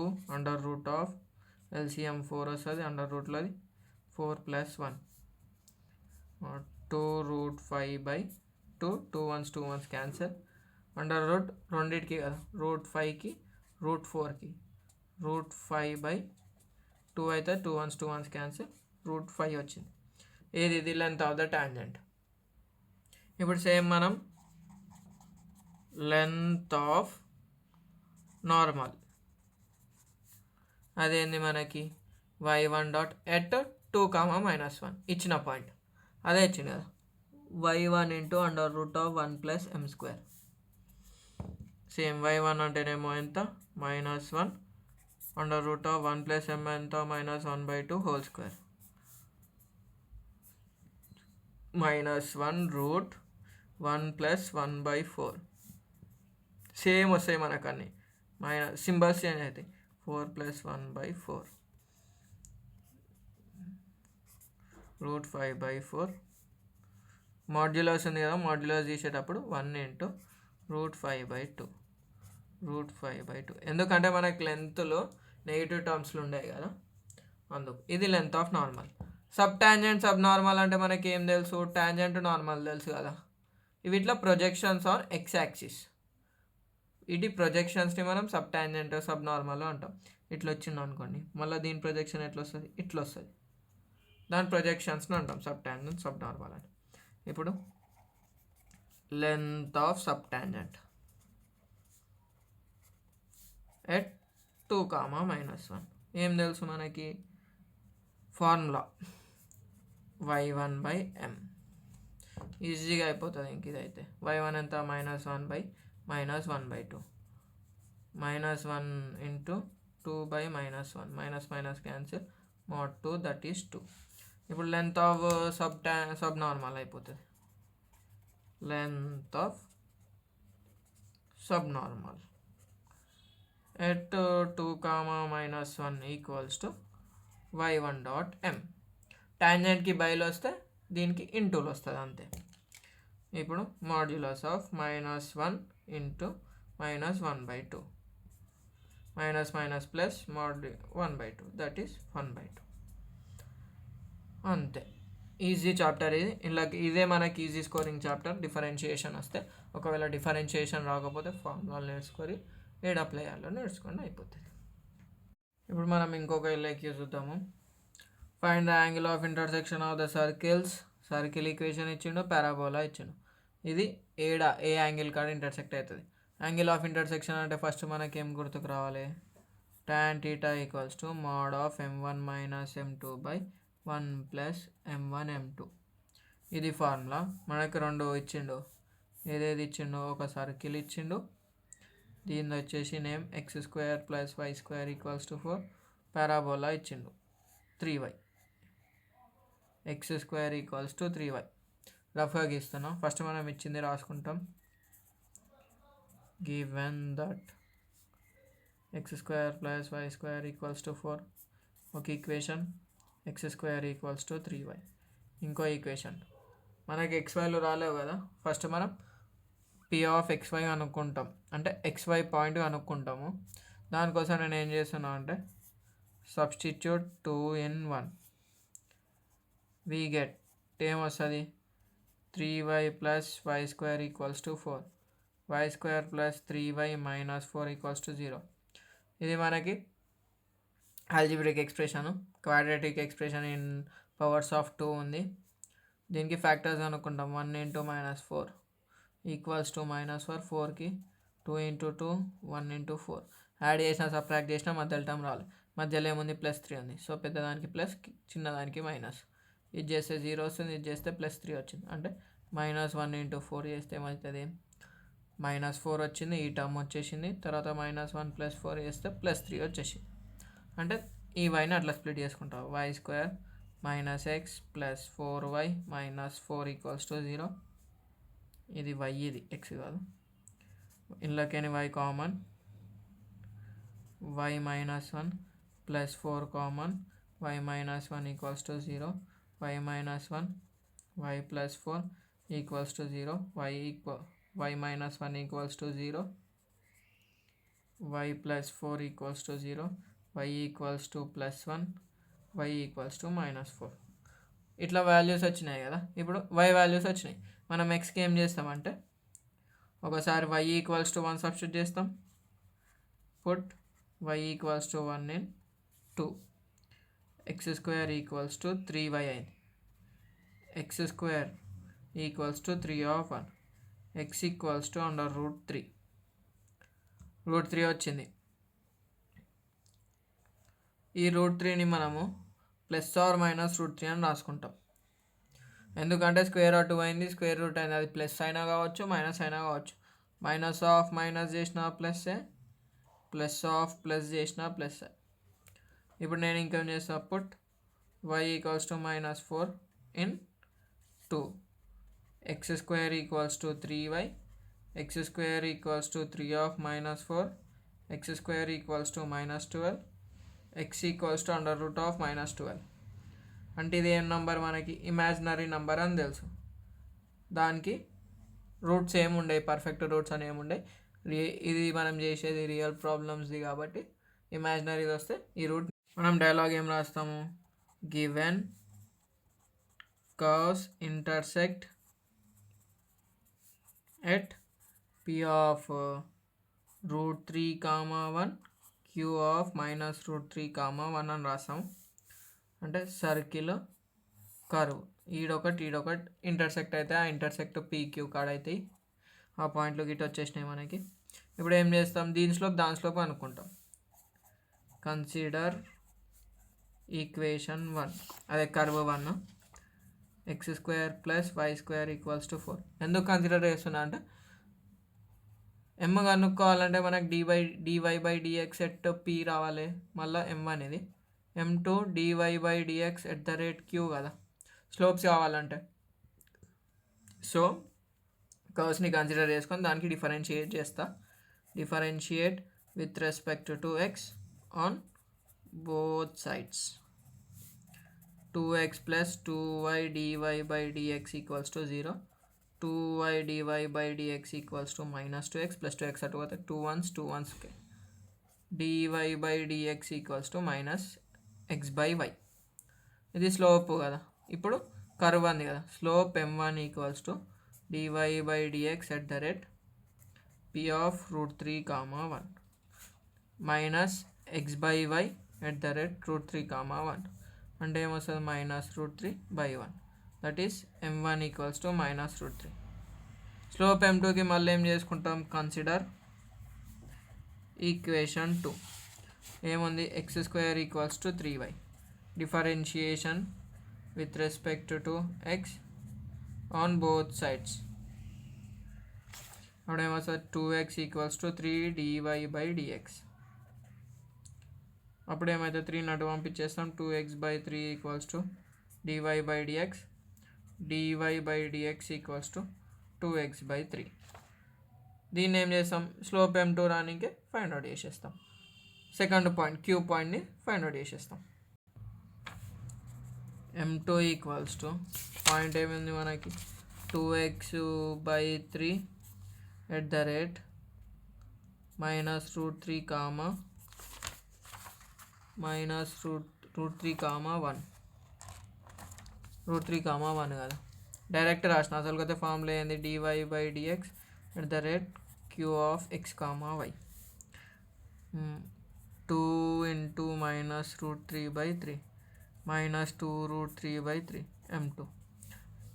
LCM 4 వస్తుంది, √4 + 1 2√5/2. 2 1s 2 1s క్యాన్సిల్, రెండింటికి కదా, √5కి √4కి √5/2 అయితే 2 1s 2 1s క్యాన్సిల్, √5 వచ్చింది. ఇది లెంత్ ఆఫ్ ద టాంజెంట్. ఇప్పుడు సేమ్ మనం లెంత్ ఆఫ్ నార్మల్, అదేంది మనకి y1 @ 2, -1 ఇచ్చిన పాయింట్, అదే ఇచ్చింది కదా, y1 into √1 + m². Same y1 అంటేనేమో ఎంత, -1 √1 + m ఎంత, -1/2 హోల్ స్క్వేర్, -1 √1 + 1/4. సేమ్ వస్తాయి మనకు అన్ని, సింబల్స్ చేంజ్ అవుతాయి. 4 + 1/4 √5/4. మాడ్యులస్ ఉంది కదా, మాడ్యులస్ తీసేటప్పుడు 1 ఇంటూ √5/2 ఎందుకంటే మనకి లెంత్లో నెగిటివ్ టర్మ్స్లు ఉన్నాయి కదా, అందుకు. ఇది length of normal. Sub tangent, sub normal అంటే మనకి ఏం తెలుసు, టాంజెంట్ నార్మల్ తెలుసు కదా. ఇవి ఇట్లా ప్రొజెక్షన్స్ ఆన్ ఎక్స్ యాక్సిస్. ఇది ప్రొజెక్షన్స్ని మనం సబ్ టాంజెంట్, సబ్ నార్మల్ అంటాం. ఇట్లా వచ్చింది అనుకోండి, మళ్ళీ దీని ప్రొజెక్షన్ ఎట్లా వస్తుంది, ఇట్లా వస్తుంది. దాని ప్రొజెక్షన్స్ని అంటాం సబ్ టాంజెంట్, సబ్ నార్మల్ అని. ఇప్పుడు length of sub tangent at 2, -1 ఏం తెలుసు మనకి, ఫార్ములా y1/m. ఈజీగా అయిపోతుంది ఇంక ఇదైతే. y1 ఎంత, -1/-1/2 -1 into 2/-1 cancel, mod 2 that is 2. ఇప్పుడు లెంత్ ఆఫ్ సబ్ నార్మల్ అయిపోతుంది. Length of sub normal at 2, -1 equals to y1.m. టాంజెంట్కి బయలు వస్తే దీనికి ఇంటూలు వస్తుంది అంతే. ఇప్పుడు modulus of -1 into -1/2 minus minus plus mod 1/2 that is 1/2. అంతే, ఈజీ చాప్టర్ ఇది. ఇలా ఇదే మనకి ఈజీ స్కోరింగ్ చాప్టర్. డిఫరెన్షియేషన్ వస్తే, ఒకవేళ డిఫరెన్షియేషన్ రాకపోతే ఫార్ములాలు నేర్చుకొని ఏడు అప్లై చేయాలో నేర్చుకొని అయిపోతుంది. ఇప్పుడు మనం ఇంకొక ఎల్ఐక్యూ చూద్దాము. Find the angle of intersection of the circles. Circle equation ఇచ్చిండు, పారాబోలా ఇచ్చిండు. ఇది ఏ యాంగిల్ కాడ ఇంటర్సెక్ట్ అవుతుంది. యాంగిల్ ఆఫ్ ఇంటర్సెక్షన్ అంటే ఫస్ట్ మనకి ఏం గుర్తుకు రావాలి? tan theta equals to mod of m1 minus m2 by 1 plus m1 m2. ఇది ఫార్ములా. మనకి రెండు ఇచ్చిండు. ఏదేది ఇచ్చిండు? ఒక సర్కిల్ ఇచ్చిండు, దీని వచ్చేసి name x² plus y² equals to 4. Parabola ఇచ్చిండు 3y, x² equals to 3y. రఫ్గా గీస్తున్నాం. ఫస్ట్ మనం ఇచ్చింది రాసుకుంటాం. Given that x² plus y² equals to 4 ఒక equation, x² equals to 3y ఇంకో ఈక్వేషన్. మనకి x వాల్యూ రాలేవు కదా, ఫస్ట్ మనం p ఆఫ్ xy అనుకుంటాం, అంటే xy పాయింట్ అనుకుంటాము. దానికోసం నేను ఏం చేస్తున్నా అంటే సబ్స్టిట్యూట్ 2 in 1. వి గెట్ ఏమొస్తుంది? 3y plus y² equals to 4, y² plus 3y minus 4 equals to 0. ఇది మనకి algebraic expression, quadratic expression in powers of 2 ఉంది. దీనికి ఫ్యాక్టర్స్ అనుకుంటాం. 1 ఇంటూ -4 ఈక్వల్స్ టు -4. 4కి 2 ఇంటూ 2 1 ఇంటూ 4 యాడ్ చేసినా సబ్ట్రాక్ట్ చేసినా మధ్యలో టర్మ్ రావాలి. మధ్యలో ఏముంది? +3 ఉంది. సో పెద్దదానికి ప్లస్, చిన్నదానికి మైనస్. ఇది చేస్తే 0 వస్తుంది, ఇది చేస్తే +3 వచ్చింది. అంటే -1 ఇంటూ 4 చేస్తే ఏమవుతుంది? -4 వచ్చింది, ఈ టర్మ్ వచ్చేసింది. తర్వాత -1 + 4 చేస్తే +3 వచ్చేసింది. అంటే ఈ వైని అట్లా స్ప్లిట్ చేసుకుంటాం. y² minus x plus 4y minus 4 equals to 0. ఇది y, ఇది x కాదు. ఇందులోకేని y common, y -1 plus 4 common, y -1 equals to 0. y -1 y plus 4 equals to 0. y -1 equals to 0, y plus 4 equals to 0, y equals to +1, y equals to -4. ఇట్లా values వచ్చినాయి కదా. ఇప్పుడు y values వచ్చినాయి. మనం xకి ఏం చేస్తామంటే ఒకసారి y ఈక్వల్స్ టు 1 సబ్స్టిట్యూట్ చేస్తాం. Put y equals to 1 in 2, x² equals to 3y అయింది. x² equals to 3 of 1, x equals to √3. √3 వచ్చింది. ఈ √3ని మనము ప్లస్ ఆర్ మైనస్ √3 అని రాసుకుంటాం. ఎందుకంటే స్క్వేర్ రూట్ అయింది, స్క్వేర్ రూట్ అయింది. అది ప్లస్ అయినా కావచ్చు, మైనస్ అయినా కావచ్చు. మైనస్ ఆఫ్ మైనస్ చేసిన ప్లస్సే, ప్లస్ ఆఫ్ ప్లస్ చేసిన ప్లస్సే. ఇప్పుడు నేను ఇంకేం చేస్తా? Put y equals to -4 in 2, x² equals to 3y, x² equals to 3 of -4, x² equals to -12, x equals to √12. అంటే ఇది ఏం నెంబర్? మనకి ఇమాజినరీ నెంబర్ అని తెలుసు. దానికి రూట్స్ ఏముండే, పర్ఫెక్ట్ రూట్స్ అని ఏముండే. ఇది మనం చేసేది రియల్ ప్రాబ్లమ్స్ది కాబట్టి ఇమాజినరీది వస్తే ఈ రూట్. మనం డైలాగ్ ఏం రాస్తాము? Given curves intersect at p of √3, 1 q of -√3, 1 అని రాస్తాము. అంటే సర్కిల్, కర్వ్ ఈడొకటి ఇంటర్సెక్ట్ అయితే ఆ ఇంటర్సెక్ట్ PQ కాడ అవుతాయి. ఆ పాయింట్లు గిట్ వచ్చేసినాయి మనకి. ఇప్పుడు ఏం చేస్తాం? దాని స్లోప్ అనుకుంటాం. కన్సిడర్ ఈక్వేషన్ 1, అదే curve 1, x² plus y² equals to 4. ఎందుకు కన్సిడర్ చేస్తున్నా అంటే m కనుక్కోవాలంటే మనకు dy/dx ఎట్ p రావాలి. మళ్ళీ m1 ఇది, m2 dy/dx @Q కదా స్లోప్స్ కావాలంటే. సో కర్వ్స్ని కన్సిడర్ చేసుకొని దానికి డిఫరెన్షియేట్ చేస్తా. Differentiate with respect to x on both sides. 2x plus 2y dy/dx equals to 0, 2y dy by dx equals to -2x plus 2x అటు పోతే 2 1s 2 1s dy by dx equals to -x by y. ఇది slope కదా. ఇప్పుడు curve అంది కదా, slope m1 equals to dy by dx at the rate p of √3, 1 minus x by y at the rate √3, 1 అంటే ఏమొస్తుంది -√3 by 1. That is m1 equals to -√3. Slope m2కి మళ్ళీ ఏం చేసుకుంటాం, కన్సిడర్ ఈక్వేషన్ 2. ఏముంది, x² equals to 3y. Differentiation with respect to x on both sides. అప్పుడు ఏమొస్తుంది, 2x equals to 3 dy by dx. అప్పుడు ఏమైతే 3 నటు పంపించేస్తాం, 2x by 3 equals to dy by dx. dy by dx equals to 2x by 3. దీన్ని ఏం చేస్తాం, slope m2 రానికి find out చేసేస్తాం. Second point Q పాయింట్ని ఫైండ్ అవుట్ చేసేస్తాం. m2 ఈక్వల్స్ టు పాయింట్ ఏమైంది మనకి, 2x by 3 at the rate -√3, -√3, 1. √3, 1 కదా, డైరెక్ట్ రాసిన. అసలుకైతే ఫార్ములా ఏంది, dy by dx at the rate q of x, y. 2 into -√3 by 3 -2√3 by 3 m2.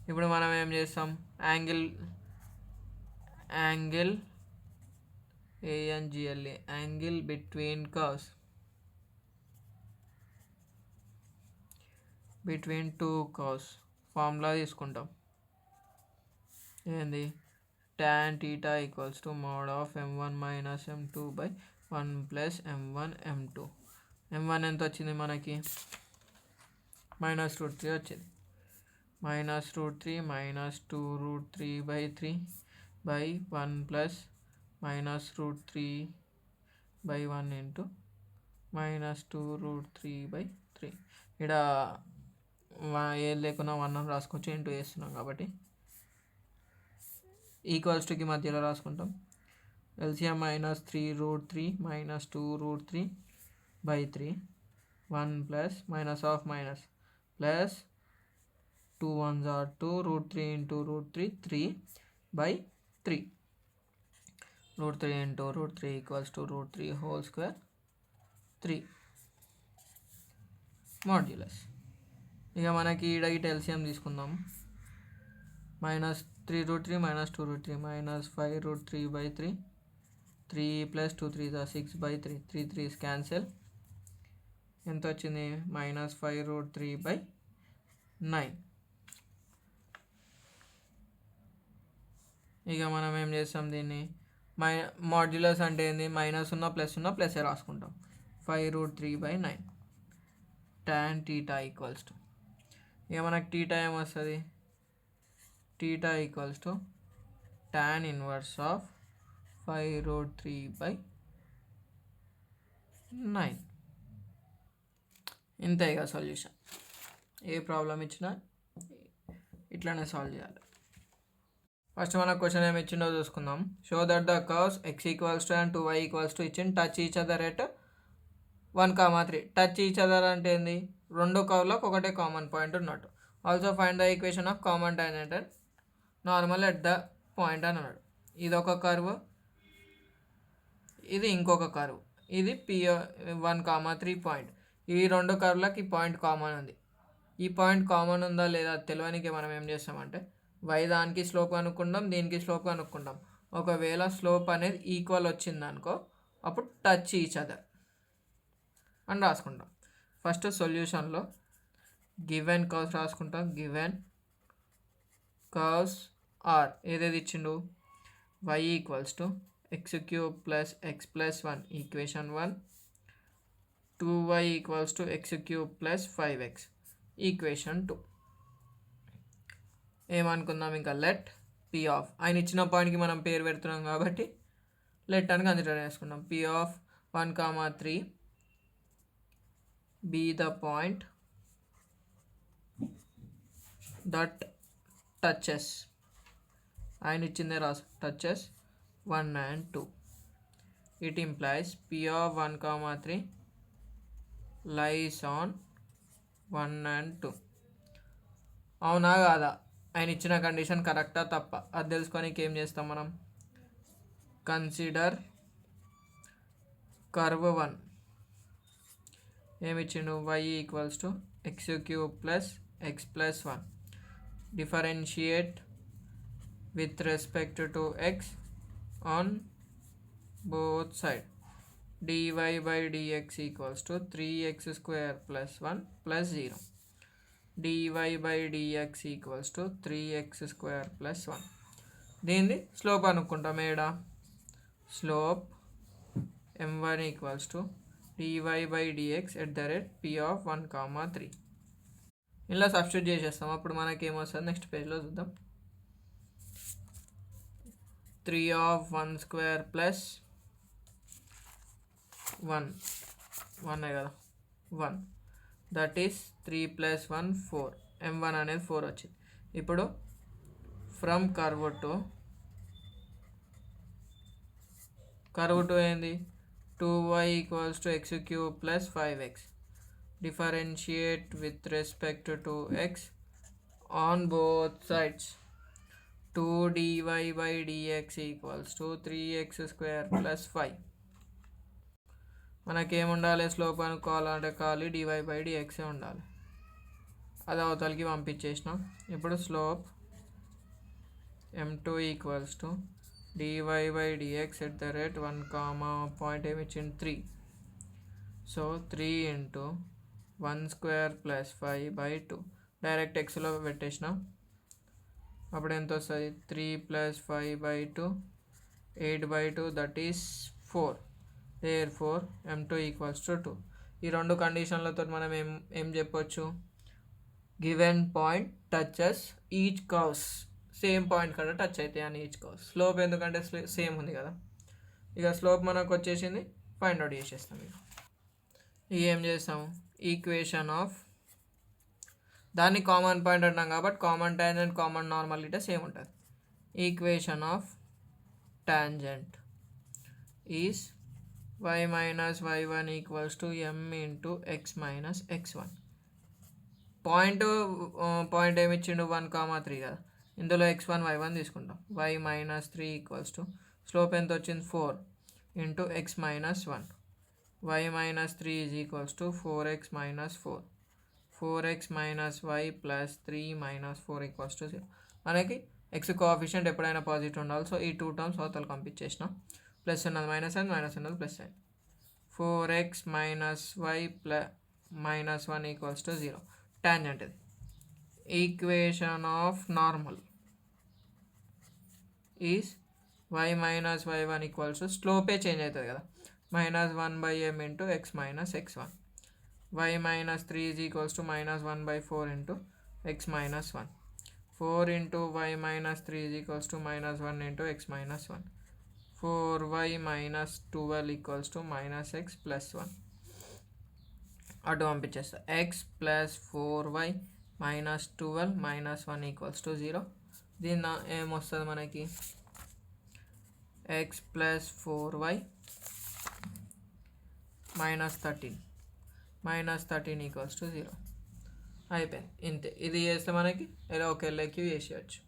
ఇప్పుడు మనం ఏం చేస్తాం, angle ANGLE angle between curves, between 2 curves formula తీసుకుంటాం. ఏంది, tan θ equals to mod of m1 minus m2 by 1 plus m1 m2. m1 ఎంత వచ్చింది మనకి, -√3 వచ్చింది. -√3 -2√3 by 3 by 1 plus -√3 by 1 into -2√3 by 3. ఇక్కడ ఏది లేకున్నా 1 రాసుకోవచ్చు, ఇంటూ వేస్తున్నాం కాబట్టి. ఈక్వల్స్ టుకి మధ్యలో రాసుకుంటాం. LCM -3√3 -2√3 by 3 1 plus minus of minus plus 2 1s are 2 √3 into √3 3 by 3. √3 into √3 equals to √3 whole square 3 modulus. ఇక మనకి ఈడ ఇటు ఎల్సిఎం తీసుకుందాం. -3√3 -2√3 -5√3 by 3 3 plus 2 3s are 6 by 3 3 3s cancel. ఎంత వచ్చింది, -5√3 by 9. ఇక మనం ఏం చేస్తాం, దీన్ని మాడ్యులస్ అంటే ఏంది, మైనస్ ఉన్న ప్లస్ ఉన్న ప్లస్ఏ రాసుకుంటాం. 5√3 by 9 tan θ ఈక్వల్స్ టు, ఇక మనకి θ ఏమొస్తుంది, θ equals to tan inverse of 5√3 by 9. ఇంతే ఇక సొల్యూషన్. ఏ ప్రాబ్లం ఇచ్చినా ఇట్లానే సాల్వ్ చేయాలి. ఫస్ట్ మన క్వశ్చన్ ఏమి ఇచ్చిండో చూసుకుందాం. Show that the curves x equals to and 2y equals to ఇచ్చింది touch each other at 1, 3. Touch each other అంటే ఏంది, రెండు కర్వ్లకు ఒకటే కామన్ పాయింట్ ఉన్నట్టు. Also find the equation of common tangent and normal at the point అని అన్నాడు. ఇది ఒక కర్వ్, ఇది ఇంకొక కర్వ్, ఇది P1, 3 పాయింట్. ఈ రెండు కర్వ్లకి ఈ పాయింట్ కామన్ ఉంది. ఈ పాయింట్ కామన్ ఉందా లేదా తెలియనికి మనం ఏం చేస్తామంటే, y దానికి స్లోప్ కనుక్కుంటాం, దీనికి స్లోప్ కనుక్కుంటాం. ఒకవేళ స్లోప్ అనేది ఈక్వల్ వచ్చింది అనుకో, అప్పుడు టచ్ ఈచ్ అదర్ అని రాసుకుంటాం. ఫస్ట్ సొల్యూషన్లో గివెన్ కర్వ్స్ రాసుకుంటాం. గివెన్ కర్వ్స్ ఆర్ ఏదేది ఇచ్చిండు, y equals to x³ plus x plus 1 equation 1, 2y equals to x³ plus 5x equation 2. ఏమనుకుందాం, ఇంకా లెట్ p ఆఫ్, ఆయన ఇచ్చిన పాయింట్కి మనం పేరు పెడుతున్నాం కాబట్టి లెట్ అని కన్సిడర్ చేసుకుంటాం. p of 1, 3 be the point that touches ఆయన ఇచ్చిందే రాసు touches 1 and 2. It implies p of 1, 3 lies on 1 and 2. అవునా కాదా? ఆయన ఇచ్చిన కండిషన్ కరెక్టా తప్ప అది తెలుసుకోనికి ఏం చేస్తాం మనం? Consider curve 1. ఏమిచ్చిండు? y equals to x cube plus X plus 1. Differentiate with respect to x on both side. dy by dx equals to 3x square plus 1 plus 0. dy by dx equals to 3x square plus 1. దీన్ని slope అనుకుంటాం. ఏడా slope m1 equals to dy by dx at the rate p of 1, 3. ఇలా substitute చేసేస్తాం. అప్పుడు మనకి ఏమొస్తుంది next పేజ్లో చూద్దాం. 3 of 1 square plus 1 కదా 1 దట్ ఈస్ 3 plus 1 4. m1 అనేది 4 వచ్చింది. ఇప్పుడు ఫ్రమ్ కర్వ్ టు ఏంది 2y equals to x cube plus 5x. Differentiate with respect to x on both sides. 2 dy by dx equals to 3x square plus 5. మనకేముండాలి? Slope అనుకోవాలంటే ఖాళీ dy by dx ఉండాలి. అది అవతలకి పంపించేసినాం. ఇప్పుడు slope m2 equals to dy by dx at the rate 1, point ఏమి ఇచ్చింది 3. So 3 into 1 square plus 5/2 direct ఎక్స్లో పెట్టేసినాం. అప్పుడు ఎంత వస్తుంది? 3 + 5/2 8/2 that is 4. therefore m2 equals to 2. ఈ రెండు కండిషన్లతో మనం ఏం చెప్పొచ్చు? Given point touches each curves. Same point కదా టచ్ అవుతాయి అని ఈచ్ కర్వ్స్. స్లోప్ ఎందుకంటే సేమ్ ఉంది కదా. ఇక స్లోప్ మనకు వచ్చేసింది, ఫైండ్ అవుట్ చేసేస్తాం. ఇక ఏం చేస్తాము? ఈక్వేషన్ ఆఫ్ దాన్ని కామన్ పాయింట్ అంటాం కాబట్టి కామన్ టాంజెంట్ కామన్ నార్మల్ ఇటే సేమ్ ఉంటుంది. Equation of tangent is y minus y1 equals to m into x minus x1. Point ఏమి ఇచ్చిండు? 1, 3 కదా. ఇందులో x1 y1 తీసుకుంటాం. y minus 3 equals to slope ఎంత వచ్చింది? 4 into x minus 1. y minus 3 is equals to 4x minus 4. 4x minus y plus 3 minus 4 equals to 0. మనకి x coefficient ఎప్పుడైనా positive ఉండాలి. సో ఈ 2 టర్మ్స్ అవతల పంపించేసినాం. ప్లస్ ఉన్నది మైనస్ అయింది, మైనస్ ఉన్నది ప్లస్ అయింది. 4x minus y minus 1 equals to 0. Tangent ఇది. Equation of normal is y minus y1 equals to స్లోపే చేంజ్ అవుతుంది కదా, -1/m into x minus x1. y minus 3 is equals to -1/4 into x minus 1. 4 into y minus 3 is equals to -1 into x minus 1. 4y minus 12 equals to -x plus 1. అటు పంపించేస్తా. x plus 4y minus 12 minus 1 equals to 0. దీన్ని ఏమొస్తుంది మనకి? x plus 4y minus 13 equals to 0. అయిపోయింది. ఇంతే. ఇది చేస్తే మనకి ఎలా ఒక ఎల్ఐక్యూ చేసేయచ్చు.